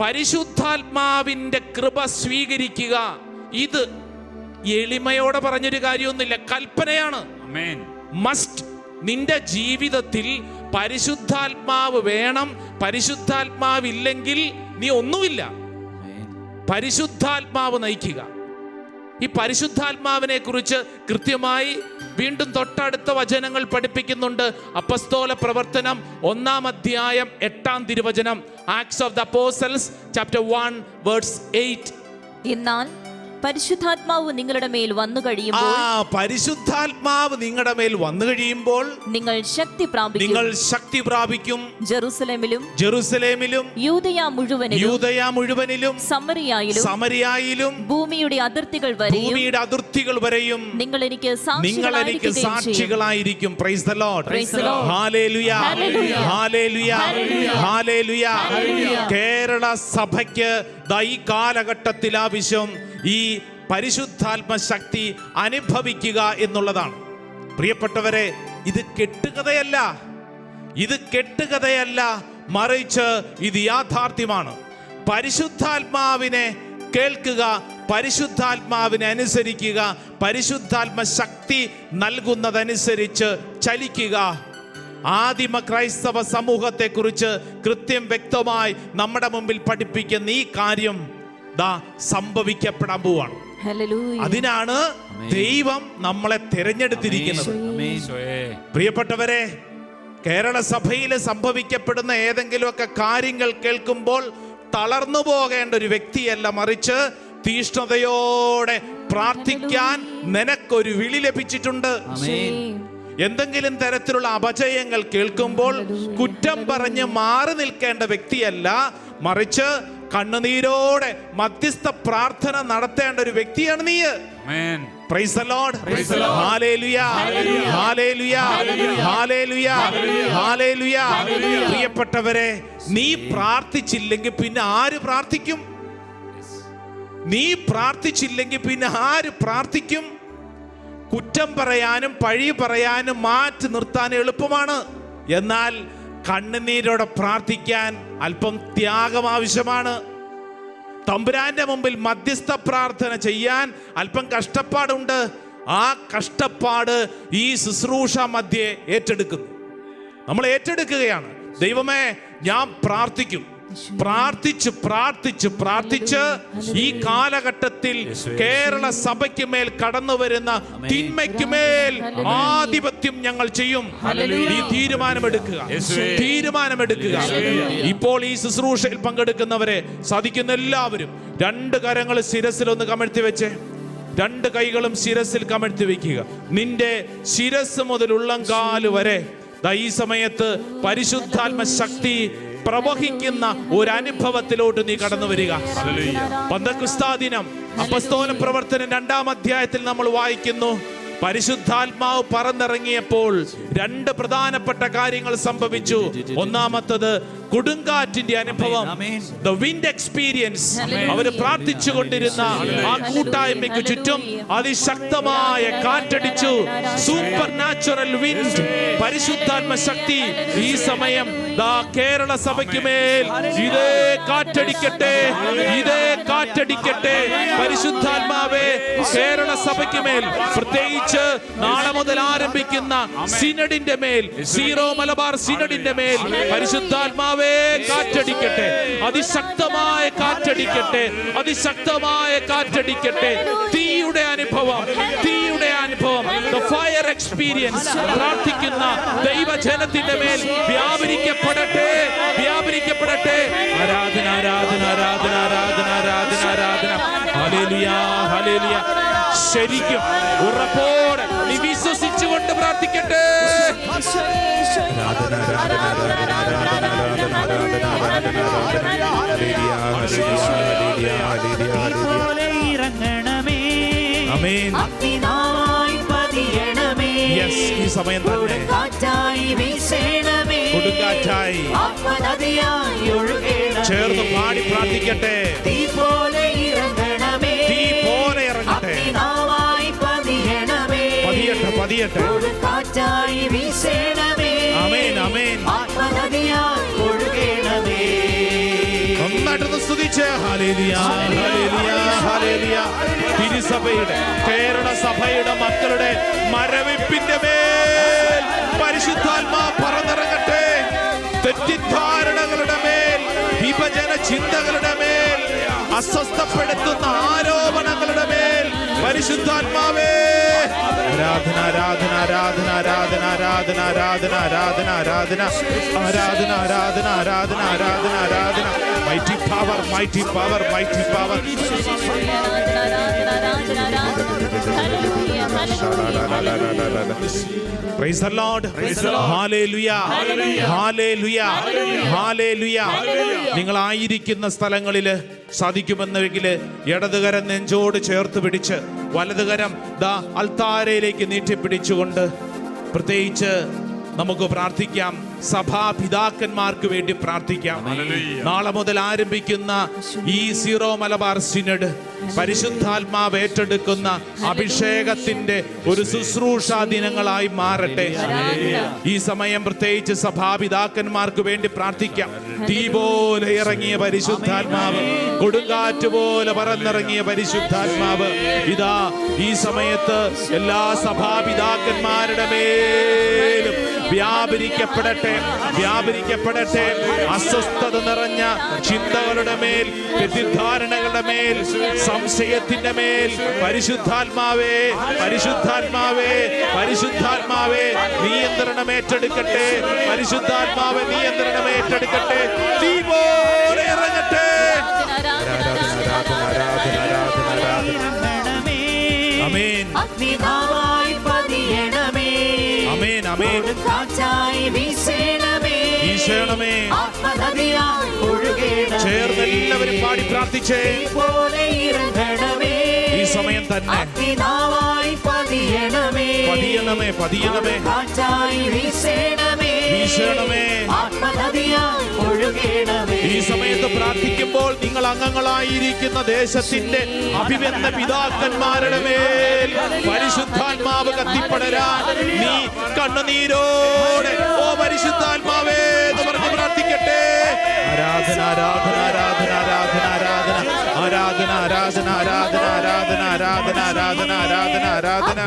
Speaker 4: പരിശുദ്ധാത്മാവിന്റെ കൃപ സ്വീകരിക്കുക. ഇത് എളിമയോടെ പറഞ്ഞൊരു കാര്യമൊന്നുമില്ല, കൽപ്പനയാണ്. മസ്റ്റ്. നിന്റെ ജീവിതത്തിൽ പരിശുദ്ധാത്മാവ് വേണം. പരിശുദ്ധാത്മാവില്ലെങ്കിൽ നീ ഒന്നുമില്ല. പരിശുദ്ധാത്മാവ് നയിക്കുക. ഈ പരിശുദ്ധാത്മാവിനെ കുറിച്ച് കൃത്യമായി വീണ്ടും തൊട്ടടുത്ത വചനങ്ങൾ പഠിപ്പിക്കുന്നുണ്ട്. അപ്പസ്തോല പ്രവർത്തനം 1-ാം അധ്യായം 8-ാം തിരുവചനം. Acts of the apostles chapter 1 verse 8.
Speaker 2: എന്നാൽ പരിശുദ്ധാത്മാവ് നിങ്ങളുടെ മേൽ വന്നു കഴിയുമ്പോൾ,
Speaker 4: പരിശുദ്ധാത്മാവ് നിങ്ങളുടെ മേൽ വന്നു കഴിയുമ്പോൾ
Speaker 2: നിങ്ങൾ ശക്തി പ്രാപിക്കും. ജെറുസലേമിലും യൂദയ മുഴുവനിലും സമറിയായിലും ഭൂമിയുടെ അതിർത്തികൾ വരെയും നിങ്ങൾ എനിക്ക്
Speaker 4: സാക്ഷികളായിരിക്കും. Praise the Lord. Hallelujah, hallelujah, hallelujah. Kerala സഭയ്ക്ക് ഈ കാലഘട്ടത്തിൽ ആവശ്യം ഈ പരിശുദ്ധാത്മ ശക്തി അനുഭവിക്കുക എന്നുള്ളതാണ്. പ്രിയപ്പെട്ടവരെ, ഇത് കെട്ടുകഥയല്ല, മറിച്ച് ഇത് യാഥാർത്ഥ്യമാണ്. പരിശുദ്ധാത്മാവിനെ കേൾക്കുക, പരിശുദ്ധാത്മാവിനെ അനുസരിക്കുക, പരിശുദ്ധാത്മ ശക്തി നൽകുന്നതനുസരിച്ച് ചലിക്കുക. ആദിമ ക്രൈസ്തവ സമൂഹത്തെക്കുറിച്ച് കൃത്യം വ്യക്തമായി നമ്മുടെ മുമ്പിൽ പഠിപ്പിക്കുന്ന ഈ കാര്യം സംഭവിക്കപ്പെടാൻ പോവാണ്. അതിനാണ് ദൈവം നമ്മളെ തിരഞ്ഞെടുത്തിരിക്കുന്നത്. പ്രിയപ്പെട്ടവരെ, കേരള സഭയിൽ സംഭവിക്കപ്പെടുന്ന ഏതെങ്കിലുമൊക്കെ കാര്യങ്ങൾ കേൾക്കുമ്പോൾ തളർന്നു പോകേണ്ട ഒരു വ്യക്തിയല്ല, മറിച്ച് തീഷ്ണതയോടെ പ്രാർത്ഥിക്കാൻ നിനക്കൊരു വിളി ലഭിച്ചിട്ടുണ്ട്. എന്തെങ്കിലും തരത്തിലുള്ള അപജയങ്ങൾ കേൾക്കുമ്പോൾ കുറ്റം പറഞ്ഞ് മാറി നിൽക്കേണ്ട വ്യക്തിയല്ല, മറിച്ച് കണ്ണുനീരോടെ മധ്യസ്ഥ പ്രാർത്ഥന നടത്തേണ്ട ഒരു വ്യക്തിയാണ് നീ. Price the Lord. Hallelujah, hallelujah, hallelujah, hallelujah. പ്രിയപ്പെട്ടവരെ, നീ പ്രാർത്ഥിച്ചില്ലെങ്കിൽ പിന്നെ ആര് പ്രാർത്ഥിക്കും? നീ പ്രാർത്ഥിച്ചില്ലെങ്കിൽ പിന്നെ ആര് പ്രാർത്ഥിക്കും? കുറ്റം പറയാനും പഴി പറയാനും മാറ്റി നിർത്താൻ എളുപ്പമാണ്. എന്നാൽ കണ്ണുനീരോടെ പ്രാർത്ഥിക്കാൻ അല്പം ത്യാഗം ആവശ്യമാണ്. തമ്പുരാന്റെ മുമ്പിൽ മധ്യസ്ഥ പ്രാർത്ഥന ചെയ്യാൻ അല്പം കഷ്ടപ്പാടുണ്ട്. ആ കഷ്ടപ്പാട് ഈ ശുശ്രൂഷ മധ്യേ ഏറ്റെടുക്കുന്നു. നമ്മൾ ഏറ്റെടുക്കുകയാണ്. ദൈവമേ, ഞാൻ പ്രാർത്ഥിക്കും. പ്രാർത്ഥിച്ച് ഈ കാലഘട്ടത്തിൽ കേരള സഭയ്ക്ക് മേൽ കടന്നു വരുന്ന തിന്മയ്ക്ക് മേൽ ആധിപത്യം ഞങ്ങൾ ചെയ്യും. ഈ തീരുമാനമെടുക്കുക. ഇപ്പോൾ ഈ ശുശ്രൂഷയിൽ പങ്കെടുക്കുന്നവരെ, സാധിക്കുന്ന എല്ലാവരും 2 കരങ്ങൾ ശിരസിൽ ഒന്ന് കമഴ്ത്തി വെച്ചേ. 2 കൈകളും ശിരസിൽ കമഴ്ത്തി വെക്കുക. നിന്റെ ശിരസ് മുതൽ ഉള്ളംകാല് വരെ ഈ സമയത്ത് പരിശുദ്ധാത്മ ശക്തി പ്രവഹിക്കുന്ന ഒരു അനുഭവത്തിലോട്ട് നീ കടന്നു വരിക. പെന്തക്കോസ്ത് ദിനം അപ്പസ്തോല പ്രവർത്തനം 2-ാം അധ്യായത്തിൽ നമ്മൾ വായിക്കുന്നു. പരിശുദ്ധാത്മാവ് പറന്നിറങ്ങിയപ്പോൾ 2 പ്രധാനപ്പെട്ട കാര്യങ്ങൾ സംഭവിച്ചു. ഒന്നാമത്തത് കൊടുങ്കാറ്റിന്റെ അനുഭവം, ദ വിൻഡ് എക്സ്പീരിയൻസ്. അവർ പ്രാർത്ഥിച്ചുകൊണ്ടിരുന്ന ആ കൂട്ടായ്മയ്ക്ക് ചുറ്റും അതിശക്തമായ കാറ്റടിച്ചു. സൂപ്പർ നാച്ചുറൽ വിൻഡ്, പരിശുദ്ധാത്മ ശക്തി ഈ സമയം കേരള സഭയ്ക്ക് മേൽ ഇതേ കാറ്റടിക്കട്ടെ. പരിശുദ്ധാത്മാവേ, കേരള സഭയ്ക്ക് മേൽ, പ്രത്യേകിച്ച് നാളെ മുതൽ ആരംഭിക്കുന്ന സിനഡിന്റെ മേൽ, സീറോ മലബാർ സിനഡിന്റെ മേൽ പരിശുദ്ധാത്മാവേ കാറ്റടിക്കട്ടെ. അതിശക്തമായ കാറ്റടിക്കട്ടെ. തീയുടെ അനുഭവം, the fire experience പ്രാർത്ഥിക്കുന്ന ദൈവജനത്തിന്റെ മേൽ വ്യാപരിക്കപ്പെടട്ടെ. ആരാധന. ഹല്ലേലൂയ. ശരിക്കും ഉറപ്പോടെ നീ വിശ്വസിച്ചുകൊണ്ട് പ്രാർത്ഥിക്കട്ടെ. ഈ സമയം തന്നെ കൊടുങ്കാറ്റായി ചേർന്ന് പാടി പ്രാർത്ഥിക്കട്ടെ. തീ പോലെ ഇറങ്ങട്ടെ. പതിയട്ടെ. ആമേൻ. നന്നായിട്ടൊന്ന് പ്രാർത്ഥിച്ച് ഹല്ലേലൂയ, ഹല്ലേലൂയ, ഹല്ലേലൂയ. തിരുസഭയുടെ കേരള സഭയുടെ മക്കളുടെ മരവിപ്പിന്റെ മേൽ പരിശുദ്ധാത്മാ പറന്നിറങ്ങട്ടെ. തെറ്റിദ്ധാരണകളുടെ മേൽ, വിഭജന ചിന്തകളുടെ മേൽ, അസ്വസ്ഥപ്പെടുത്തുന്ന ആരോപണങ്ങളുടെ മേൽ പരിശുദ്ധാത്മാവേ ആരാധന, ആരാധന, ആരാധന, ആരാധന, ആരാധന, ആരാധന, ആരാധന, ആരാധന, ആരാധന, ആരാധന, ആരാധന, ആരാധന, ആരാധന. Mighty power, mighty power, mighty power. Praise the Lord. Hallelujah. Hallelujah. Hallelujah. നിങ്ങളായിരിക്കുന്ന സ്ഥലങ്ങളിൽ സാധിക്കുമെന്നെങ്കിൽ ഇടതുകരം നെഞ്ചോട് ചേർത്ത് പിടിച്ച് വലതുകരം ദാ അൾത്താരയിലേക്ക് നീട്ടിപ്പിടിച്ചുകൊണ്ട് പ്രത്യേകിച്ച് നമുക്ക് പ്രാർത്ഥിക്കാം. സഭാപിതാക്കന്മാർക്ക് വേണ്ടി പ്രാർത്ഥിക്കാം. നാളെ മുതൽ ആരംഭിക്കുന്ന ഈ സീറോ മലബാർ സിനഡ് പരിശുദ്ധാത്മാവ് ഏറ്റെടുക്കുന്ന അഭിഷേകത്തിന്റെ ഒരു ശുശ്രൂഷാ ദിനങ്ങളായി മാറട്ടെ. ഈ സമയം പ്രത്യേകിച്ച് സഭാപിതാക്കന്മാർക്ക് വേണ്ടി പ്രാർത്ഥിക്കാം. തീ പോലെ ഇറങ്ങിയ പരിശുദ്ധാത്മാവ്, കൊടുങ്കാറ്റ് പോലെ പറന്നിറങ്ങിയ പരിശുദ്ധാത്മാവ് ഇതാ ഈ സമയത്ത് എല്ലാ സഭാപിതാക്കന്മാരുടെ മേലും വ്യാപരിക്കപ്പെടട്ടെ, വ്യാപരിക്കപ്പെടട്ടെ. അസ്വസ്ഥത നിറഞ്ഞ ചിന്തകളുടെ മേൽ, തെറ്റിദ്ധാരണകളുടെ മേൽ, സംശയത്തിന്റെ മേൽ പരിശുദ്ധാത്മാവേ, പരിശുദ്ധാത്മാവേ, പരിശുദ്ധാത്മാവേ നിയന്ത്രണം ഏറ്റെടുക്കട്ടെ. പരിശുദ്ധാത്മാവേ നിയന്ത്രണം ഏറ്റെടുക്കട്ടെ. തീ പോലെ ഇറങ്ങട്ടെ. ആമേൻ, ആമേൻ, ആമേൻ. വീശണമേ. ചേർന്ന് എല്ലാവരും പാടി പ്രാർത്ഥിച്ചേ. ഈ സമയം തന്നെ പതിയണമേ, പതിയണമേ, വീശണമേ. ഈ സമയത്ത് പ്രാർത്ഥിക്കുമ്പോൾ നിങ്ങൾ അംഗങ്ങളായിരിക്കുന്ന ദേശത്തിന്റെ അഭിവന്ദ പിതാക്കന്മാരുടെ മേൽ പരിശുദ്ധാത്മാവ് കത്തിപ്പടരാൻ നീ കണ്ണുനീരോടെ ഓ പരിശുദ്ധാത്മാവേ എന്ന് പറഞ്ഞ് പ്രാർത്ഥിക്കട്ടെ. ആരാധന, ആരാധന, ആരാധന, ആരാധന, ആരാധന, ആരാധന, ആരാധന, ആരാധന, ആരാധന, ആരാധന, ആരാധന, ആരാധന, ആരാധന.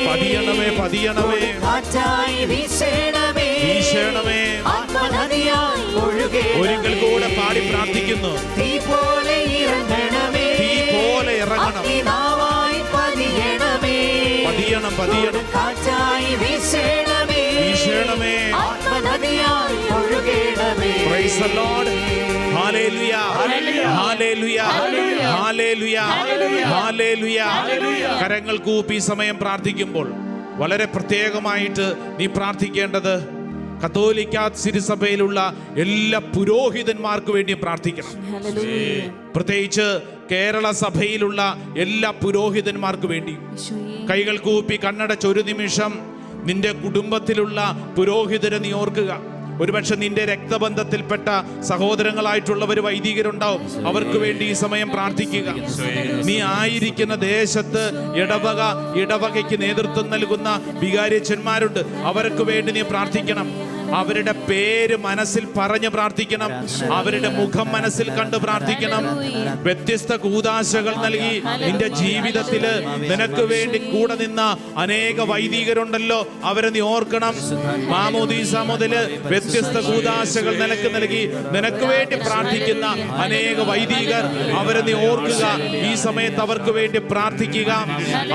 Speaker 4: പതിയണമേ, പതിയണമേ, വീശണമേ. ഒരിക്കൽ കൂടെ പാടി പ്രാർത്ഥിക്കുന്നു. തീ പോലെ ഇറങ്ങണം. പതിയണം, പതിയണം, വീശണമേ. Praise the Lord. Hallelujah. Hallelujah. Hallelujah. Hallelujah. കരങ്ങൾ കൂപ്പി സമയം പ്രാർത്ഥിക്കുമ്പോൾ വളരെ പ്രത്യേകമായിട്ട് നീ പ്രാർത്ഥിക്കേണ്ടത് കത്തോലിക്ക തിരുസഭയിലുള്ള എല്ലാ പുരോഹിതന്മാർക്ക് വേണ്ടിയും പ്രാർത്ഥിക്കണം. പ്രത്യേകിച്ച് കേരള സഭയിലുള്ള എല്ലാ പുരോഹിതന്മാർക്ക് വേണ്ടിയും കൈകൾ കൂപ്പി കണ്ണടച്ച് ഒരു നിമിഷം നിന്റെ കുടുംബത്തിലുള്ള പുരോഹിതരെ നീ ഓർക്കുക. ഒരുപക്ഷെ നിന്റെ രക്തബന്ധത്തിൽപ്പെട്ട സഹോദരങ്ങളായിട്ടുള്ളവർ വൈദികരുണ്ടാവും. അവർക്ക് വേണ്ടി ഈ സമയം പ്രാർത്ഥിക്കുക. നീ ആയിരിക്കുന്ന ദേശത്ത് ഇടവകയ്ക്ക് നേതൃത്വം നൽകുന്ന വികാരിയച്ചന്മാരുണ്ട്. അവർക്ക് വേണ്ടി നീ പ്രാർത്ഥിക്കണം. അവരുടെ പേര് മനസ്സിൽ പറഞ്ഞ് പ്രാർത്ഥിക്കണം. അവരുടെ മുഖം മനസ്സിൽ കണ്ട് പ്രാർത്ഥിക്കണം. വ്യത്യസ്ത കൂദാശകൾ നൽകി നിന്റെ ജീവിതത്തില് നിനക്ക് വേണ്ടി കൂടെ നിന്ന അനേക വൈദികരുണ്ടല്ലോ, അവരെ നീ ഓർക്കണം. മാമോദീസ മുതല് വ്യത്യസ്ത കൂദാശകൾ നിനക്ക് നൽകി നിനക്ക് വേണ്ടി പ്രാർത്ഥിക്കുന്ന അനേക വൈദികർ, അവരെ നീ ഓർക്കുക. ഈ സമയത്ത് അവർക്ക് വേണ്ടി പ്രാർത്ഥിക്കുക,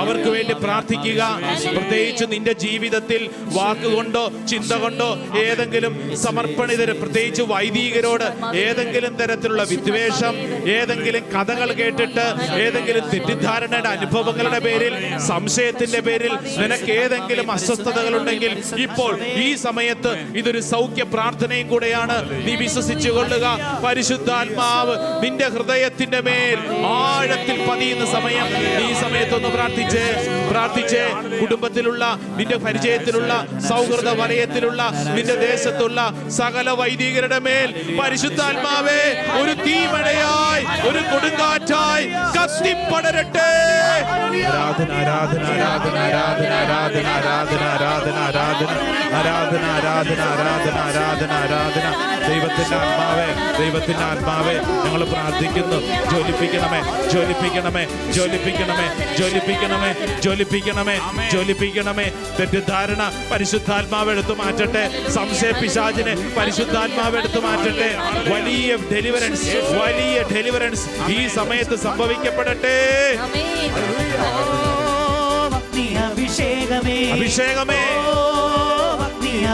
Speaker 4: അവർക്ക് വേണ്ടി പ്രാർത്ഥിക്കുക. പ്രത്യേകിച്ച് നിന്റെ ജീവിതത്തിൽ വാക്കുകൊണ്ടോ ചിന്ത കൊണ്ടോ ഏതെങ്കിലും സമർപ്പണിതര്, പ്രത്യേകിച്ച് വൈദികരോട് ഏതെങ്കിലും തരത്തിലുള്ള വിദ്വേഷം, ഏതെങ്കിലും കഥകൾ കേട്ടിട്ട്, ഏതെങ്കിലും തെറ്റിദ്ധാരണയുടെ അനുഭവങ്ങളുടെ പേരിൽ, സംശയത്തിന്റെ പേരിൽ നിനക്ക് ഏതെങ്കിലും അസ്വസ്ഥതകൾ ഉണ്ടെങ്കിൽ ഇപ്പോൾ ഈ സമയത്ത് ഇതൊരു സൗഖ്യ പ്രാർത്ഥനയും കൂടെയാണ്. നീ വിശ്വസിച്ചു കൊള്ളുക. പരിശുദ്ധാത്മാവ് നിന്റെ ഹൃദയത്തിന്റെ മേൽ ആഴത്തിൽ പതിയുന്ന സമയം ഈ സമയത്തൊന്ന് പ്രാർത്ഥിച്ചേ. കുടുംബത്തിലുള്ള, നിന്റെ പരിചയത്തിലുള്ള, സൗഹൃദ വലയത്തിലുള്ള, നിന്റെ നിന്റെ ദേശത്തുള്ള സകല വൈദികരുടെ മേൽ പരിശുദ്ധാത്മാവേ ഒരു തീമഴയായി, ഒരു കൊടുങ്കാറ്റായി കത്തിപ്പടരട്ടെ. ആരാധന ആരാധന ആരാധന ആരാധന ആരാധന ആരാധന ആരാധന ആരാധന ആരാധന ആരാധന ആരാധന ആരാധന ആരാധന. ദൈവത്തിന്റെ ആത്മാവേ, ദൈവത്തിന്റെ ആത്മാവേ, ഞങ്ങൾ പ്രാർത്ഥിക്കുന്നു. ജ്വലിപ്പിക്കണമേ, ജ്വലിപ്പിക്കണമേ, ജ്വലിപ്പിക്കണമേ, ജ്വലിപ്പിക്കണമേ, ജ്വലിപ്പിക്കണമേ, ജ്വലിപ്പിക്കണമേ. തെറ്റിദ്ധാരണ പരിശുദ്ധാത്മാവ് എടുത്തു മാറ്റട്ടെ. സംശയ പിശാചിനെ പരിശുദ്ധാത്മാവ് എടുത്തു മാറ്റട്ടെ. വലിയ ഡെലിവറൻസ്, വലിയ ഡെലിവറൻസ് ഈ സമയത്ത് സംഭവിക്കപ്പെടട്ടെ.
Speaker 3: അഭിഷേകമേ,
Speaker 4: അഭിഷേകമേ,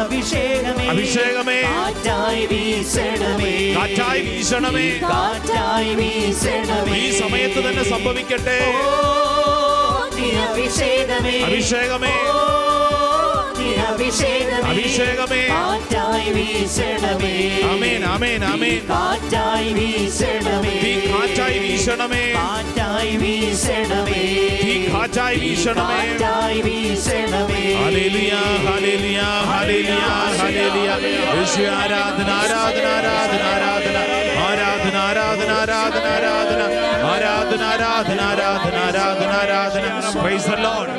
Speaker 3: അഭിഷേകമേ,
Speaker 4: അഭിഷേകമേ,
Speaker 3: കാറ്റായി വീശണമേ,
Speaker 4: കാറ്റായി വീശണമേ.
Speaker 3: കാറ്റായി വീശണമേ.
Speaker 4: ഈ സമയത്ത് തന്നെ സംഭവിക്കട്ടെ.
Speaker 3: അഭിഷേകമേ,
Speaker 4: അഭിഷേകമേ,
Speaker 3: അഭിഷേകമേ,
Speaker 4: അഭിഷേകമേ,
Speaker 3: കാറ്റായി വീശണമേ.
Speaker 4: ആമേൻ, ആമേൻ, ആമേൻ.
Speaker 3: കാറ്റായി വീശണമേ,
Speaker 4: തീ കാറ്റായി വീശണമേ,
Speaker 3: കാറ്റായി വീശണമേ,
Speaker 4: തീ കാറ്റായി വീശണമേ.
Speaker 3: കാറ്റായി വീശണമേ.
Speaker 4: Hallelujah, hallelujah, hallelujah, hallelujah. യേശുവേ ആരാധന, ആരാധന, ആരാധന, ആരാധന, ആരാധന, ആരാധന, ആരാധന, ആരാധന, ആരാധന, ആരാധന, ആരാധന, ആരാധന, ആരാധന. Price the Lord.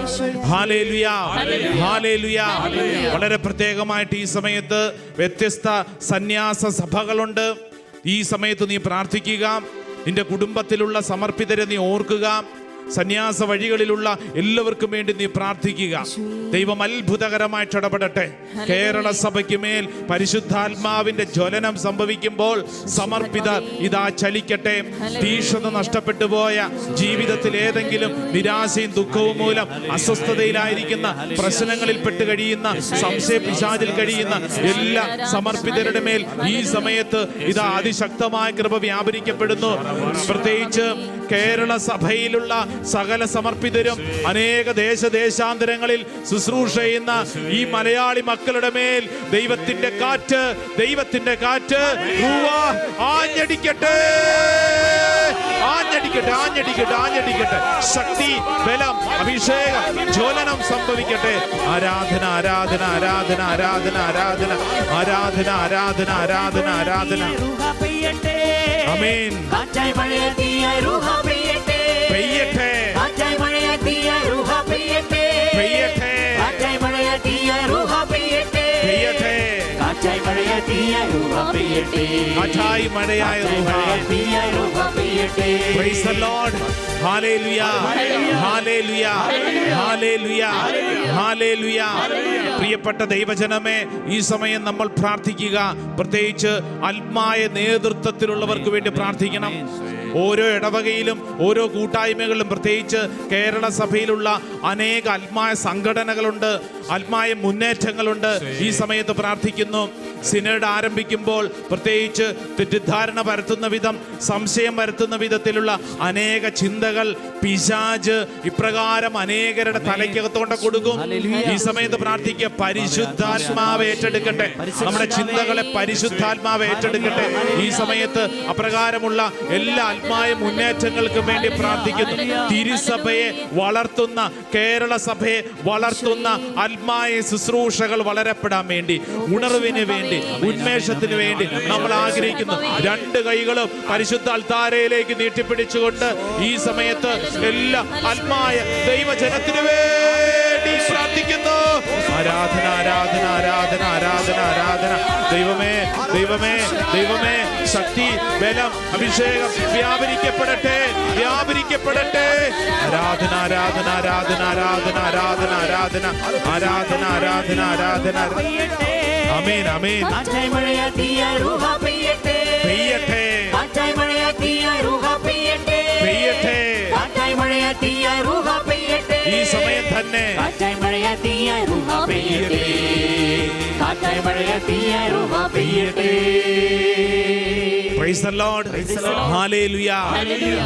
Speaker 4: Hallelujah, hallelujah. വളരെ പ്രത്യേകമായിട്ട് ഈ സമയത്ത് വ്യത്യസ്ത സന്യാസ സഭകളുണ്ട്. ഈ സമയത്ത് നീ പ്രാർത്ഥിക്കുക. നിന്റെ കുടുംബത്തിലുള്ള സമർപ്പിതരെ നീ ഓർക്കുക. സന്യാസ വഴികളിലുള്ള എല്ലാവർക്കും വേണ്ടി നീ പ്രാർത്ഥിക്കുക. ദൈവം അത്ഭുതകരമായിട്ട് ഇടപെടട്ടെ. കേരള സഭയ്ക്ക് മേൽ പരിശുദ്ധാത്മാവിന്റെ ജ്വലനം സംഭവിക്കുമ്പോൾ സമർപ്പിതർ ഇതാ ചലിക്കട്ടെ. തീക്ഷ്ണത നഷ്ടപ്പെട്ടു പോയ ജീവിതത്തിൽ ഏതെങ്കിലും നിരാശയും ദുഃഖവും മൂലം അസ്വസ്ഥതയിലായിരിക്കുന്ന, പ്രശ്നങ്ങളിൽ പെട്ട് കഴിയുന്ന, സംശയ പിശാചിൽ കഴിയുന്ന എല്ലാ സമർപ്പിതരുടെ മേൽ ഈ സമയത്ത് ഇതാ അതിശക്തമായ കൃപ വ്യാപരിക്കപ്പെടുന്നു. പ്രത്യേകിച്ച് കേരള സഭയിലുള്ള സകല സമർപ്പിതരും അനേക ദേശാന്തരങ്ങളിൽ ശുശ്രൂഷ ചെയ്യുന്ന ഈ മലയാളി മക്കളുടെ മേൽ ദൈവത്തിന്റെ കാറ്റ്, ദൈവത്തിന്റെ കാറ്റ് ആഞ്ഞടിക്കട്ടെ, ആഞ്ഞടിക്കട്ടെ, ആഞ്ഞടിക്കട്ടെ, ആഞ്ഞടിക്കട്ടെ. ശക്തി, ബലം, അഭിഷേകം, ജ്വലനം സംഭവിക്കട്ടെ. ആരാധന, ആരാധന, ആരാധന, ആരാധന, ആരാധന, ആരാധന, ആരാധന, ആരാധന, ആരാധന. ആമേൻ.
Speaker 3: കാറ്റായി മഴയത്തിയായി രൂഹ പെയ്യട്ടെ,
Speaker 4: പെയ്യട്ടെ,
Speaker 3: കാറ്റായി മഴയത്തിയായി രൂഹ പെയ്യട്ടെ,
Speaker 4: പെയ്യട്ടെ,
Speaker 3: കാറ്റായി മഴയത്തിയായി രൂഹ പെയ്യട്ടെ,
Speaker 4: പെയ്യട്ടെ,
Speaker 3: കാറ്റായി മഴയത്തിയായി രൂഹ പെയ്യട്ടെ,
Speaker 4: കാറ്റായി മഴയായ
Speaker 3: മഴയത്തിയായി രൂഹ പെയ്യട്ടെ.
Speaker 4: Praise the Lord. Hallelujah, hallelujah, hallelujah, hallelujah. പ്രിയപ്പെട്ട ദൈവജനമേ, ഈ സമയം നമ്മൾ പ്രാർത്ഥിക്കുക. പ്രത്യേകിച്ച് ആത്മായ നേതൃത്വത്തിലുള്ളവർക്ക് വേണ്ടി പ്രാർത്ഥിക്കണം. ഓരോ ഇടവകയിലും ഓരോ കൂട്ടായ്മകളിലും പ്രത്യേകിച്ച് കേരള സഭയിലുള്ള അനേക ആത്മായ സംഘടനകളുണ്ട്, ആത്മായ മുന്നേറ്റങ്ങളുണ്ട്. ഈ സമയത്ത് പ്രാർത്ഥിക്കുന്നു. സിനഡ് ആരംഭിക്കുമ്പോൾ പ്രത്യേകിച്ച് തെറ്റിദ്ധാരണ പരത്തുന്ന വിധം, സംശയം പരത്തുന്ന വിധത്തിലുള്ള അനേക ചിന്തകൾ പിശാച് ഇപ്രകാരം അനേകരുടെ തലയ്ക്കകത്തോണ്ട് കൊടുക്കും. ഈ സമയത്ത് പ്രാർത്ഥിക്കുക. പരിശുദ്ധാത്മാവ് ഏറ്റെടുക്കട്ടെ. നമ്മുടെ ചിന്തകളെ പരിശുദ്ധാത്മാവ് ഏറ്റെടുക്കട്ടെ. ഈ സമയത്ത് അപ്രകാരമുള്ള എല്ലാ ആത്മായ മുന്നേറ്റങ്ങൾക്കും വേണ്ടി പ്രാർത്ഥിക്കുന്നു. തിരുസഭയെ വളർത്തുന്ന, കേരള സഭയെ വളർത്തുന്ന ആത്മായ ശുശ്രൂഷകൾ വളരപ്പെടാൻ വേണ്ടി, ഉണർവിന് വേണ്ടി, ഉന്മേഷത്തിന് വേണ്ടി നമ്മൾ ആഗ്രഹിക്കുന്നു. രണ്ട് കൈകളും പരിശുദ്ധ അൾത്താരയിലേക്ക് നീട്ടിപ്പിടിച്ചുകൊണ്ട് ഈ സമയത്ത് എല്ലാ ആത്മായ ദൈവജനത്തിന് വേണ്ടി പ്രാർത്ഥിക്കുന്നു. ആരാധന, ആരാധന, ആരാധന, ആരാധന, ആരാധന. ദൈവമേ, ദൈവമേ, ദൈവമേ, ശക്തി, ബലം, അഭിഷേകം വ്യാപരിക്കപ്പെടട്ടെ, വ്യാപരിക്കപ്പെടട്ടെ. ആരാധന, ആരാധന, ആരാധന, ആരാധന, ആരാധന, ആരാധന, ആരാധന, ആരാധന, ആരാധന. ആമേൻ, ആമേൻ.
Speaker 3: കാറ്റായി മഴയത്തിയായി രൂഹ പെയ്യട്ടെ,
Speaker 4: പെയ്യട്ടെ,
Speaker 3: കാറ്റായി മഴയത്തിയായി രൂഹ പെയ്യട്ടെ,
Speaker 4: പെയ്യട്ടെ.
Speaker 3: കാറ്റായി മഴയത്തിയായി രൂഹ പെയ്യട്ടെ.
Speaker 4: ഈ സമയം തന്നെ
Speaker 3: കാറ്റായി മഴയത്തിയായി രൂഹ പെയ്യട്ടെ, കാറ്റായി മഴയത്തിയായി രൂഹ പെയ്യട്ടെ.
Speaker 4: Praise the Lord. Hallelujah.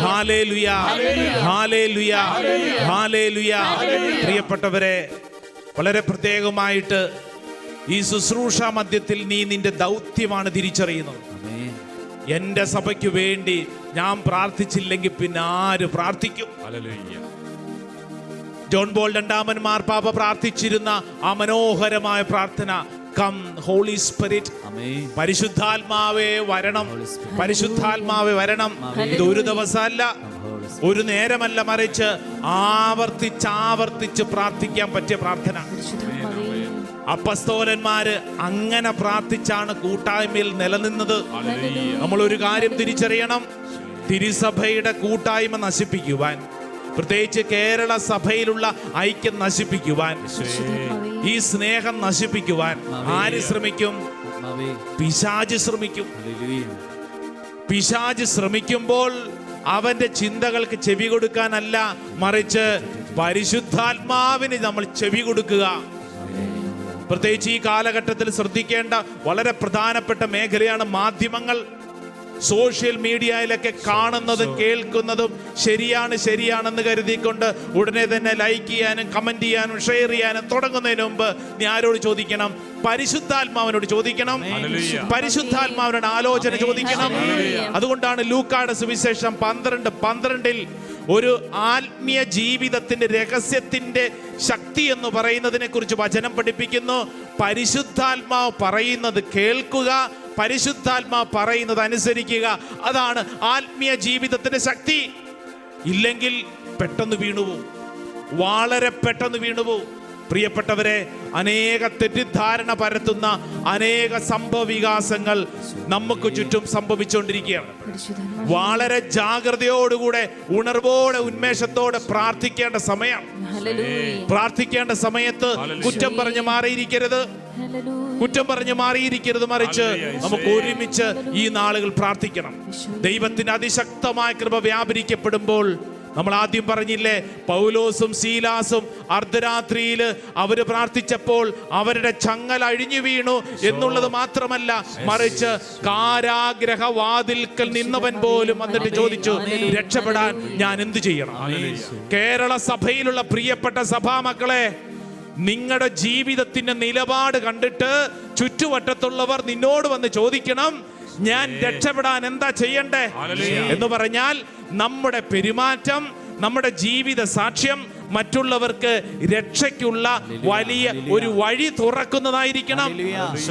Speaker 4: Hallelujah. Hallelujah. Hallelujah. പ്രിയപ്പെട്ടവരെ, വളരെ പ്രത്യേകമായിട്ട് ഈ ശുശ്രൂഷ മധ്യത്തിൽ നീ നിന്റെ ദൗത്യമാണ് തിരിച്ചറിയുന്നത്. എന്റെ സഭയ്ക്ക് വേണ്ടി ഞാൻ പ്രാർത്ഥിച്ചില്ലെങ്കിൽ പിന്നെ ആര് പ്രാർത്ഥിക്കും? ജോൺ ബോൾ രണ്ടാമൻ മാർപ്പാപ്പ പ്രാർത്ഥിച്ചിരുന്ന ആ മനോഹരമായ പ്രാർത്ഥന, കം ഹോളി സ്പിരിറ്റ്. പരിശുദ്ധാത്മാവേ വരണം, പരിശുദ്ധാത്മാവേ വരണം. ഇത് ഒരു ദിവസമല്ല, ഒരു നേരമല്ല, മറിച്ച് ആവർത്തിച്ച് പ്രാർത്ഥിക്കാൻ പറ്റിയ പ്രാർത്ഥന. അപ്പസ്തോലന്മാര് അങ്ങനെ പ്രാർത്ഥിച്ചാണ് കൂട്ടായ്മയിൽ നിലനിന്നത്. നമ്മൾ ഒരു കാര്യം തിരിച്ചറിയണം, തിരുസഭയുടെ കൂട്ടായ്മ നശിപ്പിക്കുവാൻ, പ്രത്യേകിച്ച് കേരള സഭയിലുള്ള ഐക്യം നശിപ്പിക്കുവാൻ, ഈ സ്നേഹം നശിപ്പിക്കുവാൻ ആര് ശ്രമിക്കും? പിശാച് ശ്രമിക്കും. പിശാച് ശ്രമിക്കുമ്പോൾ അവന്റെ ചിന്തകൾക്ക് ചെവി കൊടുക്കാനല്ല, മറിച്ച് പരിശുദ്ധാത്മാവിന് നമ്മൾ ചെവി കൊടുക്കുക. പ്രത്യേകിച്ച് ഈ കാലഘട്ടത്തിൽ ശ്രദ്ധിക്കേണ്ട വളരെ പ്രധാനപ്പെട്ട മേഖലയാണ് മാധ്യമങ്ങൾ. സോഷ്യൽ മീഡിയയിലൊക്കെ കാണുന്നതും കേൾക്കുന്നതും ശരിയാണെന്ന് കരുതിക്കൊണ്ട് ഉടനെ തന്നെ ലൈക്ക് ചെയ്യാനും കമന്റ് ചെയ്യാനും ഷെയർ ചെയ്യാനും തുടങ്ങുന്നതിന് മുമ്പ് നീ ആരോട് ചോദിക്കണം? പരിശുദ്ധാത്മാവിനോട് ചോദിക്കണം. പരിശുദ്ധാത്മാവിനോട് ആലോചന ചോദിക്കണം. അതുകൊണ്ടാണ് ലൂക്കായുടെ സുവിശേഷം 12:12 ഒരു ആത്മീയ ജീവിതത്തിന്റെ രഹസ്യത്തിന്റെ ശക്തി എന്ന് പറയുന്നതിനെ കുറിച്ച് വചനം പഠിപ്പിക്കുന്നു. പരിശുദ്ധാത്മാവ് പറയുന്നത് കേൾക്കുക, പരിശുദ്ധാത്മാവ് പറയുന്നത് അനുസരിക്കുക. അതാണ് ആത്മീയ ജീവിതത്തിന്റെ ശക്തി. ഇല്ലെങ്കിൽ പെട്ടെന്ന് വീണുപോകും, വളരെ പെട്ടെന്ന് വീണുപോകും. പ്രിയപ്പെട്ടവരെ, അനേക തെറ്റിദ്ധാരണ പരത്തുന്ന അനേക സംഭവ വികാസങ്ങൾ നമുക്ക് ചുറ്റും സംഭവിച്ചുകൊണ്ടിരിക്കുകയാണ്. വളരെ ജാഗ്രതയോടുകൂടെ ഉണർവോടെ ഉന്മേഷത്തോടെ പ്രാർത്ഥിക്കേണ്ട സമയം. പ്രാർത്ഥിക്കേണ്ട സമയത്ത് കുറ്റം പറഞ്ഞു മാറിയിരിക്കരുത്, കുറ്റം പറഞ്ഞു മാറിയിരിക്കരുത്, മറിച്ച് നമുക്ക് ഒരുമിച്ച് ഈ നാളുകൾ പ്രാർത്ഥിക്കണം. ദൈവത്തിന്റെ അതിശക്തമായ കൃപ വ്യാപരിക്കപ്പെടുമ്പോൾ നമ്മൾ ആദ്യം പറഞ്ഞില്ലേ, പൗലോസും സീലാസും അർദ്ധരാത്രിയിൽ അവര് പ്രാർത്ഥിച്ചപ്പോൾ അവരുടെ ചങ്ങല അഴിഞ്ഞു വീണു എന്നുള്ളത് മാത്രമല്ല, മറിച്ച് കാരാഗ്രഹ വാതിൽക്കൽ നിന്നവൻ പോലും വന്നിട്ട് ചോദിച്ചു, രക്ഷപ്പെടാൻ ഞാൻ എന്ത് ചെയ്യണം? കേരള സഭയിലുള്ള പ്രിയപ്പെട്ട സഭാമക്കളെ, നിങ്ങളുടെ ജീവിതത്തിന്റെ നിലപാട് കണ്ടിട്ട് ചുറ്റുവട്ടത്തുള്ളവർ നിന്നോട് വന്ന് ചോദിക്കണം, ഞാൻ രക്ഷപ്പെടാൻ എന്താ ചെയ്യണ്ടേ എന്ന് പറഞ്ഞാൽ നമ്മുടെ പെരുമാറ്റം, നമ്മുടെ ജീവിത സാക്ഷ്യം മറ്റുള്ളവർക്ക് രക്ഷയ്ക്കുള്ള വലിയ ഒരു വഴി തുറക്കുന്നതായിരിക്കണം,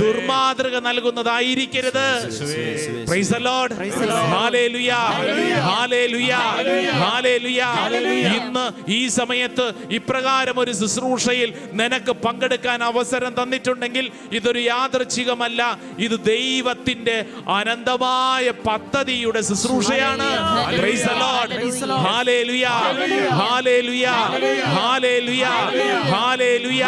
Speaker 4: ദുർമാതൃക നൽകുന്നതായിരിക്കരുത്. Praise the Lord, hallelujah, hallelujah, hallelujah. ഇന്ന് ഈ സമയത്ത് ഇപ്രകാരം ഒരു ശുശ്രൂഷയിൽ നിനക്ക് പങ്കെടുക്കാൻ അവസരം തന്നിട്ടുണ്ടെങ്കിൽ ഇതൊരു യാദൃച്ഛികമല്ല, ഇത് ദൈവത്തിന്റെ അനന്തമായ പദ്ധതിയുടെ ശുശ്രൂഷയാണ്. Praise the Lord, hallelujah, hallelujah, hallelujah, hallelujah.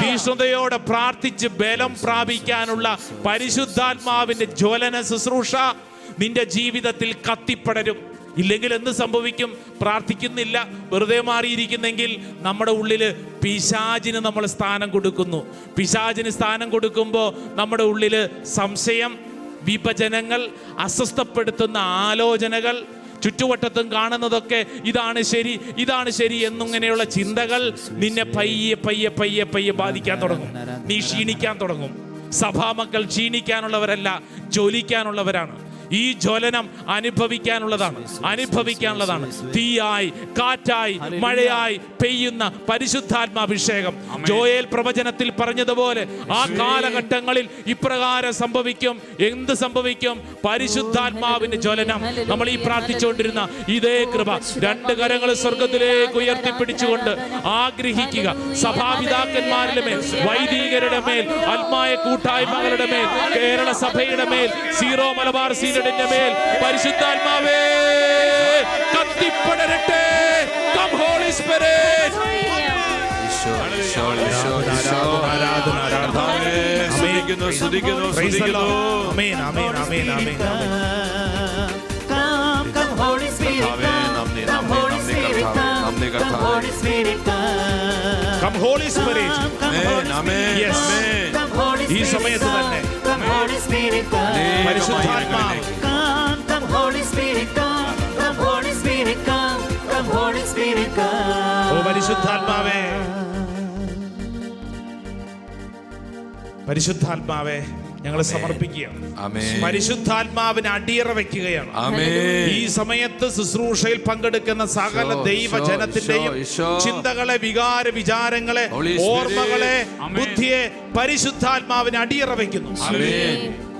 Speaker 4: തീഷ്ണതയോടെ പ്രാർത്ഥിച്ച് ബലം പ്രാപിക്കാനുള്ള പരിശുദ്ധാത്മാവിന്റെ ജ്വലന ശുശ്രൂഷ നിന്റെ ജീവിതത്തിൽ കത്തിപ്പടരും. ഇല്ലെങ്കിൽ എന്ത് സംഭവിക്കും? പ്രാർത്ഥിക്കുന്നില്ല, വെറുതെ മാറിയിരിക്കുന്നെങ്കിൽ നമ്മുടെ ഉള്ളിൽ പിശാചിന് നമ്മൾ സ്ഥാനം കൊടുക്കുന്നു. പിശാചിന് സ്ഥാനം കൊടുക്കുമ്പോൾ നമ്മുടെ ഉള്ളിൽ സംശയം, വിഭജനങ്ങൾ, അസ്വസ്ഥപ്പെടുത്തുന്ന ആലോചനകൾ, ചുറ്റുവട്ടത്തും കാണുന്നതൊക്കെ ഇതാണ് ശരി എന്നിങ്ങനെയുള്ള ചിന്തകൾ നിന്നെ പയ്യെ ബാധിക്കാൻ തുടങ്ങും. നീ ക്ഷീണിക്കാൻ തുടങ്ങും. സഭാമക്കൾ ക്ഷീണിക്കാനുള്ളവരല്ല, ജ്വലിക്കാനുള്ളവരാണ്. ഈ ജ്വലനം അനുഭവിക്കാനുള്ളതാണ്. തീയായി, കാറ്റായി, മഴയായി പെയ്യുന്ന പരിശുദ്ധാത്മാഭിഷേകം. ജോയേൽ പ്രവചനത്തിൽ പറഞ്ഞതുപോലെ ആ കാലഘട്ടങ്ങളിൽ ഇപ്രകാരം സംഭവിക്കും. എന്ത് സംഭവിക്കും? പരിശുദ്ധാത്മാവിന്റെ ജ്വലനം. നമ്മൾ ഈ പ്രാർത്ഥിച്ചുകൊണ്ടിരുന്ന ഇതേ കൃപ രണ്ട് കരങ്ങൾ സ്വർഗത്തിലേക്ക് ഉയർത്തിപ്പിടിച്ചുകൊണ്ട് ആഗ്രഹിക്കുക. സഭാപിതാക്കന്മാരുടെ മേൽ, വൈദികരുടെ മേൽ, ആത്മായ കൂട്ടായ്മകളുടെ മേൽ, കേരള സഭയുടെ മേൽ, സീറോ മലബാർ സീനഡിന്റെ മേൽ പരിശുദ്ധാത്മാവേ കത്തിപ്പടരട്ടെ. Come Holy spirit. ഈ സമയത്ത് തന്നെ പരിശുദ്ധാത്മാവ്, ഓ പരിശുദ്ധാത്മാവേ, പരിശുദ്ധാത്മാവേ ഞങ്ങൾ സമർപ്പിക്കുകയാണ്.
Speaker 1: ആമേൻ.
Speaker 4: പരിശുദ്ധാത്മാവിന് അടിയറ വെക്കുകയാണ്.
Speaker 1: ആമേൻ.
Speaker 4: ഈ സമയത്ത് ശുശ്രൂഷയിൽ പങ്കെടുക്കുന്ന സകല ദൈവജനത്തിന്റെയും ചിന്തകളെ, വികാര വിചാരങ്ങളെ, ഓർമ്മകളെ, ബുദ്ധിയെ പരിശുദ്ധാത്മാവിന് അടിയറ വെക്കുന്നു.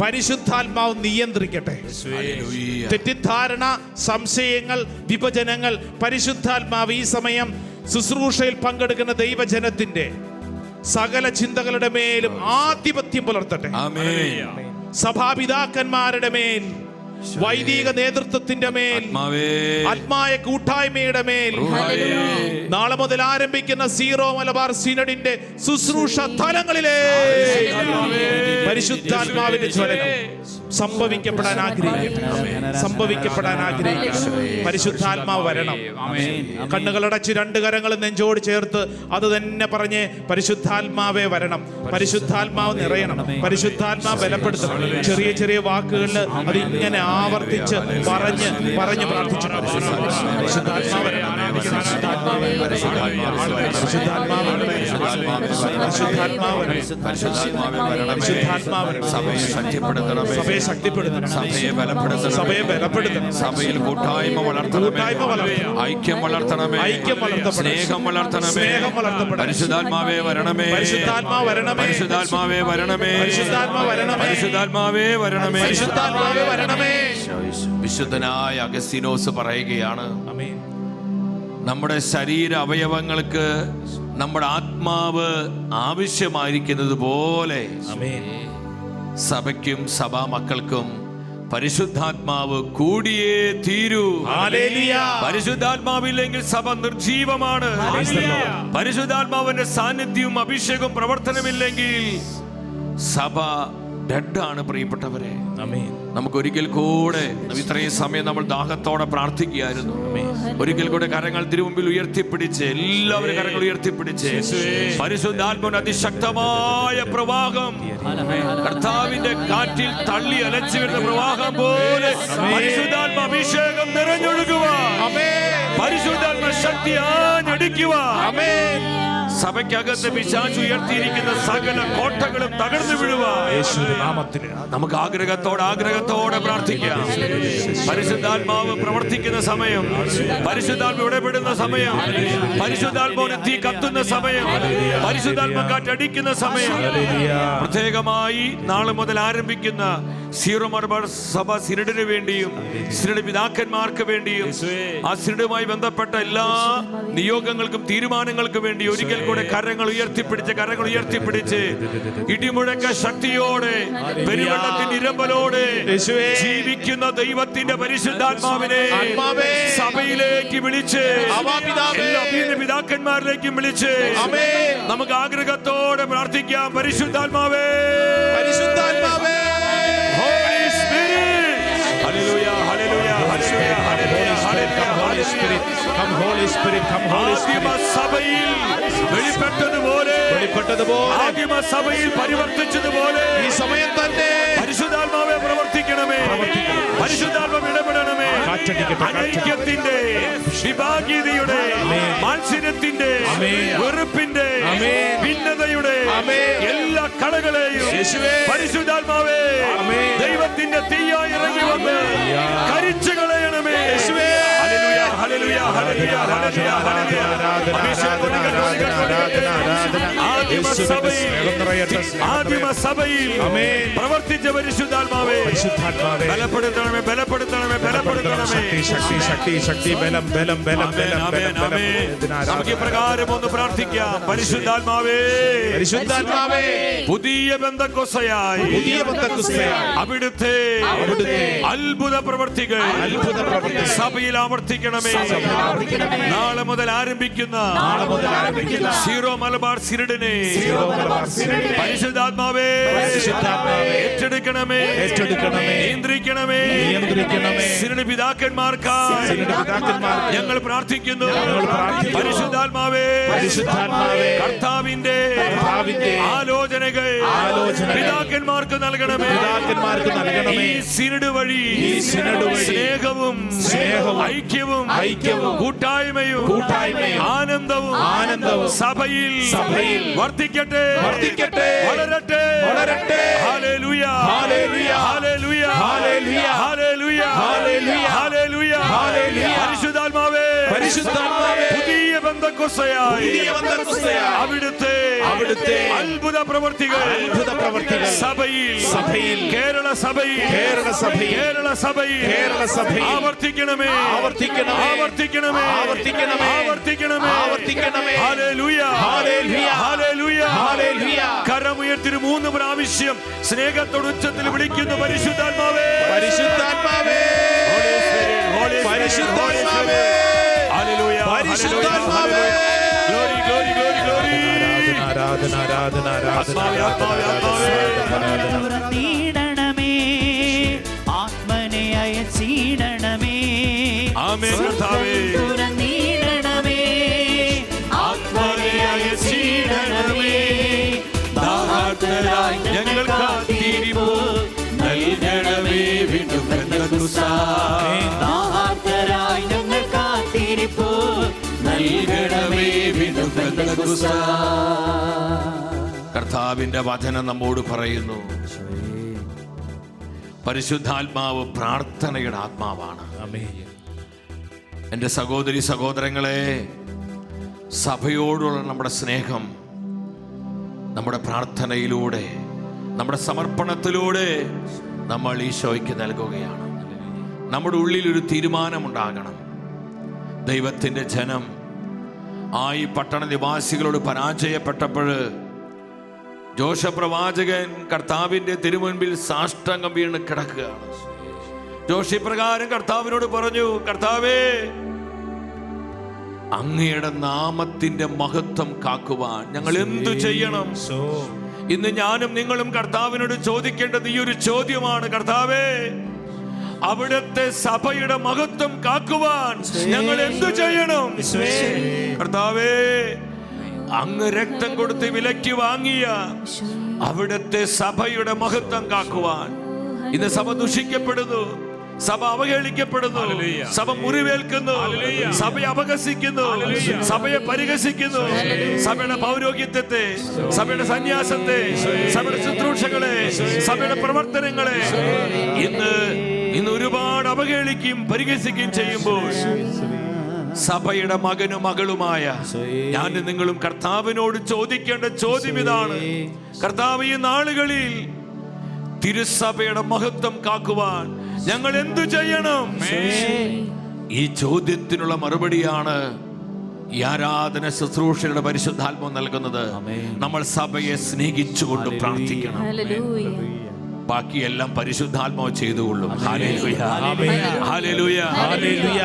Speaker 4: പരിശുദ്ധാത്മാവ് നിയന്ത്രിക്കട്ടെ. തെറ്റിദ്ധാരണ, സംശയങ്ങൾ, വിഭജനങ്ങൾ പരിശുദ്ധാത്മാവ് ഈ സമയം ശുശ്രൂഷയിൽ പങ്കെടുക്കുന്ന ദൈവജനത്തിന്റെ സകല ചിന്തകളുടെ മേലും ആധിപത്യം പുലർത്തട്ടെ. സഭാപിതാക്കന്മാരുടെ മേൽ, വൈദിക നേതൃത്വത്തിന്റെ മേൽ, ആത്മായ കൂട്ടായ്മയുടെ മേൽ, നാളെ മുതൽ ആരംഭിക്കുന്ന സീറോ മലബാർ സിനഡിന്റെ ശുശ്രൂഷ തലങ്ങളിലെ പരിശുദ്ധാത്മാവിന്റെ ജ്വലനം സംഭവിക്കപ്പെടാൻ ആഗ്രഹിക്കുന്നു. പരിശുദ്ധാത്മാവ് വരണം. കണ്ണുകളടച്ച് രണ്ട് കരങ്ങൾ നെഞ്ചോട് ചേർത്ത് അത് തന്നെ പറഞ്ഞ് പരിശുദ്ധാത്മാവേ വരണം, പരിശുദ്ധാത്മാവ് നിറയണം, പരിശുദ്ധാത്മാവ് ബലപ്പെടുത്തണം. ചെറിയ ചെറിയ വാക്കുകളിൽ അതിങ്ങനെ ആവർത്തിച്ച് പറഞ്ഞ് പ്രാർത്ഥിച്ചു. സഭയെ ശക്തിപ്പെടുത്തണം, സഭയെ ബലപ്പെടുത്തണം,
Speaker 1: സഭയിൽ കൂട്ടായ്മ വളർത്തണമേ, ഐക്യം വളർത്തണമേ, സ്നേഹം വളർത്തണമേ. പരിശുദ്ധാത്മാവേ വരണമേ, പരിശുദ്ധാത്മാവേ വരണമേ, പരിശുദ്ധാത്മാവേ വരണമേ, പരിശുദ്ധാത്മാവേ വരണമേ, പരിശുദ്ധാത്മാവേ വരണമേ. വിശുദ്ധനായ അഗസ്തീനോസ് പറയുകയാണ്, നമ്മുടെ ശരീര അവയവങ്ങൾക്ക് നമ്മുടെ ആത്മാവ് ആവശ്യമായിരിക്കുന്നത് പോലെ സഭയ്ക്കും സഭാ മക്കൾക്കും പരിശുദ്ധാത്മാവ് കൂടിയേ തീരൂ. പരിശുദ്ധാത്മാവില്ലെങ്കിൽ സഭ നിർജീവമാണ്. പരിശുദ്ധാത്മാവിന്റെ സാന്നിധ്യവും അഭിഷേകവും പ്രവർത്തനമില്ലെങ്കിൽ സഭ ഡെഡാണ്. പ്രിയപ്പെട്ടവരെ, നമുക്ക് ഒരിക്കൽ കൂടെ ഇത്രയും സമയം നമ്മൾ ദാഹത്തോടെ പ്രാർത്ഥിക്കുകയായിരുന്നു. ഒരിക്കൽ കൂടെ കരങ്ങൾ തിരുമുമ്പിൽ ഉയർത്തിപ്പിടിച്ച്, എല്ലാവരും കരങ്ങൾ ഉയർത്തിപ്പിടിച്ച് പരിശുദ്ധാത്മാവിന്റെ അതിശക്തമായ പ്രവാഹം, കർത്താവിന്റെ കാറ്റിൽ തള്ളി അലച്ചു വരുന്ന പ്രവാഹം പോലെ പരിശുദ്ധാത്മ അഭിഷേകം നിറഞ്ഞൊഴുകുക, പരിശുദ്ധാത്മ ശക്തി ആഞ്ഞടിക്കുക. സഭയ്ക്കകത്ത് പിശാച് ഉയർത്തിയിരിക്കുന്ന സകല കോട്ടകളും തകർന്നു വീഴുക. നമുക്ക് ആഗ്രഹത്തോടെ പ്രാർത്ഥിക്കാം. പരിശുദ്ധാത്മാവ് പ്രവർത്തിക്കുന്ന സമയം, പരിശുദ്ധാത്മാവ് ഇടപെടുന്ന സമയം, പരിശുദ്ധാത്മാവിന് തീ കത്തുന്ന സമയം, പരിശുദ്ധാത്മ കാറ്റടിക്കുന്ന സമയം. പ്രത്യേകമായി നാളെ മുതൽ ആരംഭിക്കുന്ന സീറോ മലബാർ സഭ സിനഡിന് വേണ്ടിയും സിനഡ് പിതാക്കന്മാർക്ക് വേണ്ടിയും ആ സിനഡുമായി ബന്ധപ്പെട്ട എല്ലാ നിയോഗങ്ങൾക്കും തീരുമാനങ്ങൾക്കും വേണ്ടി ഒരിക്കൽ കൂടെ കരങ്ങൾ ഉയർത്തിപ്പിടിച്ച് ഇടിമുഴക്ക ശക്തിയോടെ, പെരുവെള്ളത്തിന്റെ ഇരമ്പലോടെ ജീവിക്കുന്ന ദൈവത്തിന്റെ പരിശുദ്ധാത്മാവിനെ സഭയിലേക്ക് വിളിച്ച്, എല്ലാ പിതാക്കന്മാരിലേക്കും വിളിച്ച് നമുക്ക് ആഗ്രഹത്തോടെ പ്രാർത്ഥിക്കാം. പരിശുദ്ധാത്മാവേ, പരിശുദ്ധാത്മാവേ, Holy Spirit, hallelujah, hallelujah, hallelujah, hallelujah, hallelujah, Holy Spirit, come Holy Spirit, come Holy Spirit. സഭയിൽ വെളിപ്പെട്ടതുപോലെ ആദിമ സഭയിൽ പരിവർത്തിച്ചതുപോലെ ഈ സമയം തന്നെ പരിശുദ്ധാത്മാവേ പ്രവർത്തിക്കണമേ, പരിശുദ്ധാത്മാവ് ഇടപെടണമേ. അനൈക്യത്തിന്റെ, വിഭാഗീയതയുടെ, മാത്സര്യത്തിന്റെ, വെറുപ്പിന്റെ, ഭിന്നതയുടെ എല്ലാ കളകളെയും പരിശുദ്ധാത്മാവേ ദൈവത്തിന്റെ തീയായി ഇറങ്ങി വന്ന് കരിച്ചു കളയണമേ. ആദിമസഭയിൽ പ്രവർത്തിച്ച പരിശുദ്ധാത്മാവേ ബലപ്പെടുത്തണമേ, ബലപ്പെടുത്തണമേ, ബലപ്പെടുത്തണമേ. ശക്തി, ബലം. നമുക്ക് ഇപ്രകാരം ഒന്ന് പ്രാർത്ഥിക്കാം. പരിശുദ്ധാത്മാവേ, പരിശുദ്ധാത്മാവേ, പുതിയ ബന്ധക്കോസയായി അവിടുത്തെ അത്ഭുത പ്രവർത്തികൾ സഭയിൽ ആവർത്തിക്കണമേ. നാളെ മുതൽ ആരംഭിക്കുന്ന സീറോ മലബാർ സിനഡിനെ പരിശുദ്ധാത്മാവേ ഏറ്റെടുക്കണമേ, നിയന്ത്രിക്കണമേ. സിനഡ് പിതാക്കന്മാർക്കായി ഞങ്ങൾ പ്രാർത്ഥിക്കുന്നു. പരിശുദ്ധാത്മാവേ, കർത്താവിന്റെ ആലോചനകൾ പിതാക്കന്മാർക്ക് നൽകണമേ. ഈ സിനഡ് വഴി സ്നേഹവും ഐക്യവും
Speaker 5: കൂട്ടായ്മയും ആനന്ദവും സഭയിൽ വർദ്ധിക്കട്ടെ, വളരട്ടെ. Hallelujah, hallelujah, hallelujah, hallelujah, hallelujah, hallelujah. പരിശുദ്ധാത്മാവേ, പുതിയ ബന്ധക്കൊസ്സയായി അവിടുത്തെ അത്ഭുത പ്രവർത്തികൾ സഭയിൽ, കേരള സഭയിൽ ആവർത്തിക്കണമേ. Hallelujah, hallelujah. കരമുയർത്തി 3 പ്രാവശ്യം സ്നേഹത്തോട് ഉച്ചത്തിൽ വിളിക്കുന്നു, പരിശുദ്ധാത്മാവേ, പരിശുദ്ധാത്മാവേ, പരിശുദ്ധാത്മാവേ. ഹല്ലേലൂയ, പരിശുദ്ധാത്മാവേ. Glory, glory, glory, glory. ആരാധന, ആരാധന,
Speaker 3: തുറന്നിടണമേ, ആത്മനെ അയച്ചിടണമേ.
Speaker 5: ആമേൻ കർത്താവേ.
Speaker 3: തുറന്നിടണമേ, ആത്മനെ അയച്ചിടണമേ.
Speaker 5: ദാഹജരായി ഞങ്ങൾ കാത്തിരിപ്പു നൽകണമേ വീണ്ടും പെന്തക്കോസ്ത്.
Speaker 3: ദാഹജരായി ഞങ്ങൾ കാത്തിരിപ്പു നൽകണമേ വീണ്ടും പെന്തക്കോസ്ത്.
Speaker 1: കർത്താവിന്റെ വചനം നമ്മോട് പറയുന്നു, പരിശുദ്ധാത്മാവ് പ്രാർത്ഥനയുടെ ആത്മാവാണ്. എൻ്റെ സഹോദരി സഹോദരങ്ങളെ, സഭയോടുള്ള നമ്മുടെ സ്നേഹം നമ്മുടെ പ്രാർത്ഥനയിലൂടെ, നമ്മുടെ സമർപ്പണത്തിലൂടെ നമ്മൾ ഈശോയ്ക്ക് നൽകുകയാണ്. നമ്മുടെ ഉള്ളിലൊരു തീരുമാനമുണ്ടാകണം. ദൈവത്തിൻ്റെ ജനം ഈ പട്ടണ നിവാസികളോട് പരാജയപ്പെട്ടപ്പോൾ ജോഷ പ്രവാചകൻ കർത്താവിൻ്റെ തിരുമുൻപിൽ സാഷ്ടാംഗം വീണ് കിടക്കുകയാണ്. ജോഷി പ്രകാരം കർത്താവിനോട് പറഞ്ഞു, കർത്താവേ, അങ്ങയുടെ നാമത്തിന്റെ മഹത്വം കാക്കുവാൻ ഞങ്ങൾ എന്തു ചെയ്യണം? ഇന്ന് ഞാനും നിങ്ങളും കർത്താവിനോട് ചോദിക്കേണ്ടത് ഈ ഒരു ചോദ്യമാണ്. കർത്താവേ, അവിടുത്തെ സഭയുടെ മഹത്വം കാക്കുവാൻ ഞങ്ങൾ എന്തു ചെയ്യണം? കർത്താവേ, അങ്ങ് രക്തം കൊടുത്ത് വിലയ്ക്ക് വാങ്ങിയ അവിടുത്തെ സഭയുടെ മഹത്വം കാക്കുവാൻ. ഇന്ന് സഭ ദുഷിക്കപ്പെടുന്നു, സഭ അവഹേളിക്കപ്പെടുന്നു, സഭ മുറിവേൽക്കുന്നു, സഭയെ അപഹസിക്കുന്നു, സഭയെ പരിഹസിക്കുന്നു. സഭയുടെ പൗരോഹിത്യത്തെ, സഭയുടെ സന്യാസത്തെ, സഭയുടെ ശുശ്രൂഷകളെ, സഭയുടെ പ്രവർത്തനങ്ങളെ ഇന്ന് ഒരുപാട് അവഹേളിക്കും, പരിഹസിക്കുകയും ചെയ്യുമ്പോൾ സഭയുടെ മകനും മകളുമായ ഞാനും നിങ്ങളും കർത്താവിനോട് ചോദിക്കേണ്ട ചോദ്യം ഇതാണ്. കർത്താവ്, ഈ നാളുകളിൽ തിരുസഭയുടെ മഹത്വം കാക്കുവാൻ ഞങ്ങൾ എന്തു ചെയ്യണം? ഈ ചോദ്യത്തിനുള്ള മറുപടിയാണ് ഈ ആരാധന ശുശ്രൂഷയുടെ പരിശുദ്ധാത്മാവ് നൽകുന്നത്. നമ്മൾ സഭയെ സ്നേഹിച്ചുകൊണ്ട് പ്രാർത്ഥിക്കണം. ബാക്കിയെല്ലാം പരിശുദ്ധാത്മാവ് ചെയ്തുകൊള്ളും.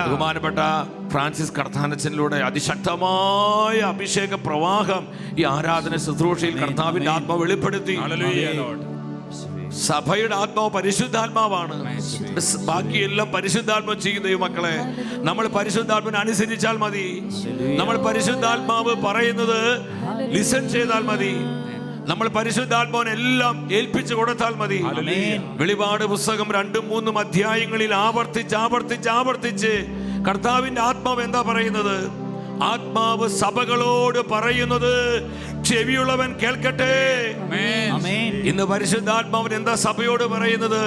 Speaker 1: ബഹുമാനപ്പെട്ട ഫ്രാൻസിസ് കർത്താനച്ചനിലൂടെ അതിശക്തമായ അഭിഷേക പ്രവാഹം ഈ ആരാധന ശുശ്രൂഷയിൽ കർത്താവിന്റെ ആത്മാവ് വെളിപ്പെടുത്തി. സഭയുടെ ആത്മാവ് പരിശുദ്ധാത്മാവാണ്. ബാക്കിയെല്ലാം പരിശുദ്ധാത്മാവ് ചെയ്യുന്ന മക്കളെ, നമ്മൾ പരിശുദ്ധാത്മാവിനെ അനുസരിച്ചാൽ മതി. നമ്മൾ പരിശുദ്ധാത്മാവ് പറയുന്നത് ലിസൺ ചെയ്താൽ മതി. നമ്മൾ പരിശുദ്ധാത്മാവിനെ എല്ലാം ഏൽപ്പിച്ചു കൊടുത്താൽ മതി. വെളിപാട് പുസ്തകം 2-3 അധ്യായങ്ങളിൽ ആവർത്തിച്ച് കർത്താവിന്റെ ആത്മാവ് എന്താ പറയുന്നത്? ആത്മാവ് സഭകളോട് പറയുന്നത് ചെവിയുള്ളവൻ കേൾക്കട്ടെ. ഇന്ന് പരിശുദ്ധാത്മാവൻ എന്താ സഭയോട് പറയുന്നത്?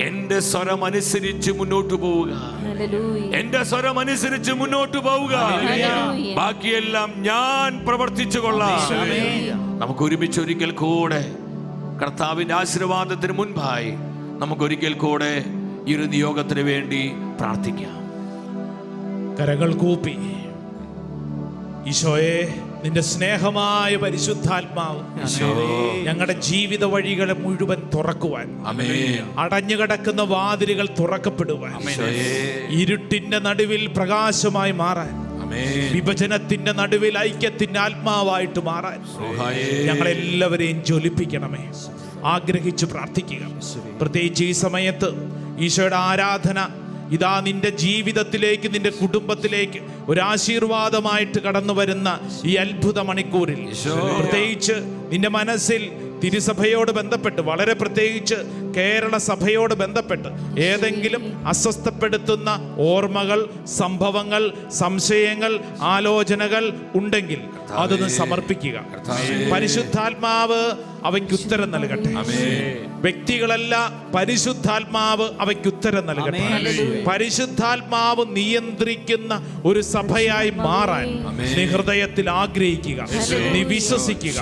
Speaker 1: എന്റെ സ്വരം അനുസരിച്ച് മുന്നോട്ട് പോവുക, എന്റെ സ്വരം അനുസരിച്ച് മുന്നോട്ട് പോവുക. ബാക്കിയെല്ലാം ഞാൻ പ്രവർത്തിച്ചു കൊള്ളാം. നമുക്ക് ഒരുമിച്ച് ഒരിക്കൽ കൂടെ കർത്താവിന്റെ ആശീർവാദത്തിന് മുൻപായി നമുക്കൊരിക്കൽ കൂടെ ഈ ഒരു നിയോഗത്തിന് വേണ്ടി പ്രാർത്ഥിക്കാം.
Speaker 6: കരങ്ങൾ കൂപ്പി, ഈശോയെ, നിന്റെ സ്നേഹമായ പരിശുദ്ധാത്മാവ് ഞങ്ങളുടെ ജീവിത വഴികളെ മുഴുവൻ തുറക്കുവാൻ, അടഞ്ഞുകിടക്കുന്ന വാതിലുകൾ തുറക്കപ്പെടുവാൻ, ഇരുട്ടിന്റെ നടുവിൽ പ്രകാശമായി മാറാൻ, വിഭജനത്തിന്റെ നടുവിൽ ഐക്യത്തിന്റെ ആത്മാവായിട്ട് മാറാൻ ഞങ്ങളെല്ലാവരെയും ജ്വലിപ്പിക്കണമേ. ആഗ്രഹിച്ചു പ്രാർത്ഥിക്കുക. പ്രത്യേകിച്ച് ഈ സമയത്ത് ഈശോയുടെ ആരാധന ഇതാ നിന്റെ ജീവിതത്തിലേക്ക്, നിന്റെ കുടുംബത്തിലേക്ക് ഒരു ആശീർവാദമായിട്ട് കടന്നു വരുന്ന ഈ അത്ഭുത മണിക്കൂറിൽ പ്രത്യേകിച്ച് നിന്റെ മനസ്സിൽ തിരുസഭയോട് ബന്ധപ്പെട്ട്, വളരെ പ്രത്യേകിച്ച് കേരള സഭയോട് ബന്ധപ്പെട്ട് ഏതെങ്കിലും അസ്വസ്ഥപ്പെടുത്തുന്ന ഓർമ്മകൾ, സംഭവങ്ങൾ, സംശയങ്ങൾ, ആലോചനകൾ ഉണ്ടെങ്കിൽ അതൊന്ന് സമർപ്പിക്കുക. പരിശുദ്ധാത്മാവ് അവയ്ക്ക് ഉത്തരം നൽകട്ടെ. വ്യക്തികളല്ല, പരിശുദ്ധാത്മാവ് അവയ്ക്ക് ഉത്തരം നൽകട്ടെ. പരിശുദ്ധാത്മാവ് നിയന്ത്രിക്കുന്ന ഒരു സഭയായി മാറാൻ നീ ഹൃദയത്തിൽ ആഗ്രഹിക്കുക, നീ വിശ്വസിക്കുക.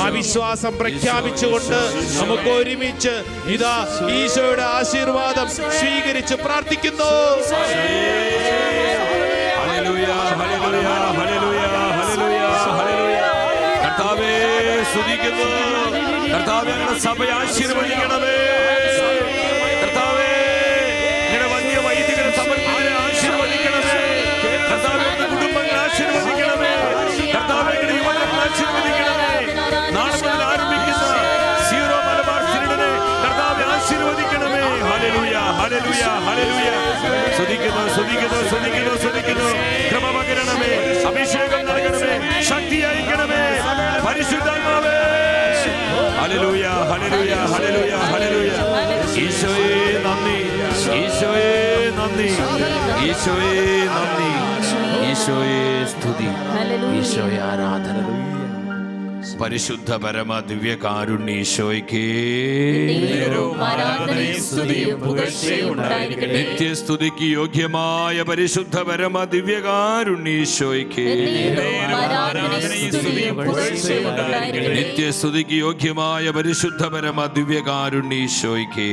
Speaker 6: ആ വിശ്വാസം പ്രഖ്യാപിച്ചുകൊണ്ട് നമുക്ക് ഒരുമിച്ച് ഇതാ ഈശോയുടെ ആശീർവാദം സ്വീകരിച്ച് പ്രാർത്ഥിക്കുന്നു.
Speaker 5: കർത്താവേ സ്തുതിക്കുന്നു. കർത്താവേ ഞങ്ങളുടെ സഭയെ ആശീർവദിക്കണമേ. കർത്താവേ ഞങ്ങളുടെ വലിയ വൈദികരെ സമർപ്പിതരെ ആശീർവദിക്കണമേ. കർത്താവേ ഞങ്ങളുടെ കുടുംബങ്ങളെ ആശീർവദിക്കണമേ. കർത്താവേ ഞങ്ങളുടെ യുവജനങ്ങളെ ആശീർവദിക്കണമേ. നാളെ മുതൽ ആരംഭിക്കുന്ന സീറോ മലബാർ സിനഡിനെ കർത്താവേ ആശീർവദിക്കണമേ. Hallelujah, hallelujah, hallelujah. സ്തുതിക്കുന്നു, സ്തുതിക്കുന്നു, സ്തുതിക്കുന്നു, സ്തുതിക്കുന്നു. കൃപ പകരണമേ, അഭിഷേകം നൽകണമേ, ശക്തി അയക്കണമേ പരിശുദ്ധാത്മാവേ. Hallelujah, hallelujah, hallelujah, hallelujah. ഈശോയേ നന്ദി, ഈശോയേ നന്ദി, ഈശോയേ നന്ദി, ഈശോയേ സ്തുതി, ഈശോയെ ആരാധന. പരിശുദ്ധ പരമ ദിവ്യ കാരുണ്യ ഈശോയ്ക്ക് നിത്യസ്തുതിക്ക് യോഗ്യമായ പരിശുദ്ധ പരമ ദിവ്യ കാരുണ്യ ഈശോയ്ക്ക് നിത്യസ്തുതിക്ക് യോഗ്യമായ പരിശുദ്ധ പരമ ദിവ്യ കാരുണ്യ ഈശോയ്ക്ക്.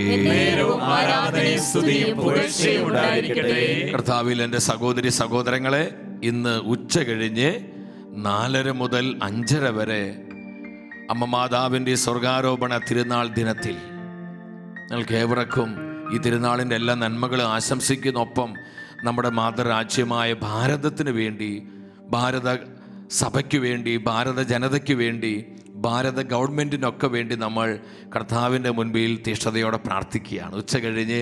Speaker 5: കർത്താവിൽ എൻ്റെ സഹോദരി സഹോദരങ്ങളെ, ഇന്ന് ഉച്ച കഴിഞ്ഞ് 4:30 മുതൽ 5:30 വരെ അമ്മ മാതാവിൻ്റെ സ്വർഗാരോപണ തിരുനാൾ ദിനത്തിൽ നിങ്ങൾക്ക് ഏവർക്കും ഈ തിരുനാളിൻ്റെ എല്ലാ നന്മകളും ആശംസിക്കുന്നൊപ്പം നമ്മുടെ മാതൃരാജ്യമായ ഭാരതത്തിന് വേണ്ടി, ഭാരത സഭയ്ക്ക് വേണ്ടി, ഭാരത ജനതയ്ക്ക് വേണ്ടി, ഭാരത ഗവൺമെൻറ്റിനൊക്കെ വേണ്ടി നമ്മൾ കർത്താവിൻ്റെ മുൻപിൽ തീഷ്ണതയോടെ പ്രാർത്ഥിക്കുകയാണ്. ഉച്ച കഴിഞ്ഞ്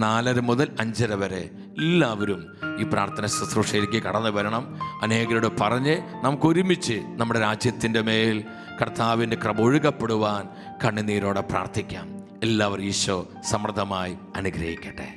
Speaker 5: 4:30 മുതൽ 5:30 വരെ എല്ലാവരും ഈ പ്രാർത്ഥന ശുശ്രൂഷയിലേക്ക് കടന്നു വരണം. അനേകരോട് പറഞ്ഞ് നമുക്കൊരുമിച്ച് നമ്മുടെ രാജ്യത്തിൻ്റെ മേൽ കർത്താവിൻ്റെ കൃപ ഒഴുകപ്പെടുവാൻ കണ്ണുനീരോടെ പ്രാർത്ഥിക്കാം. എല്ലാവരും ഈശോ സമൃദ്ധമായി അനുഗ്രഹിക്കട്ടെ.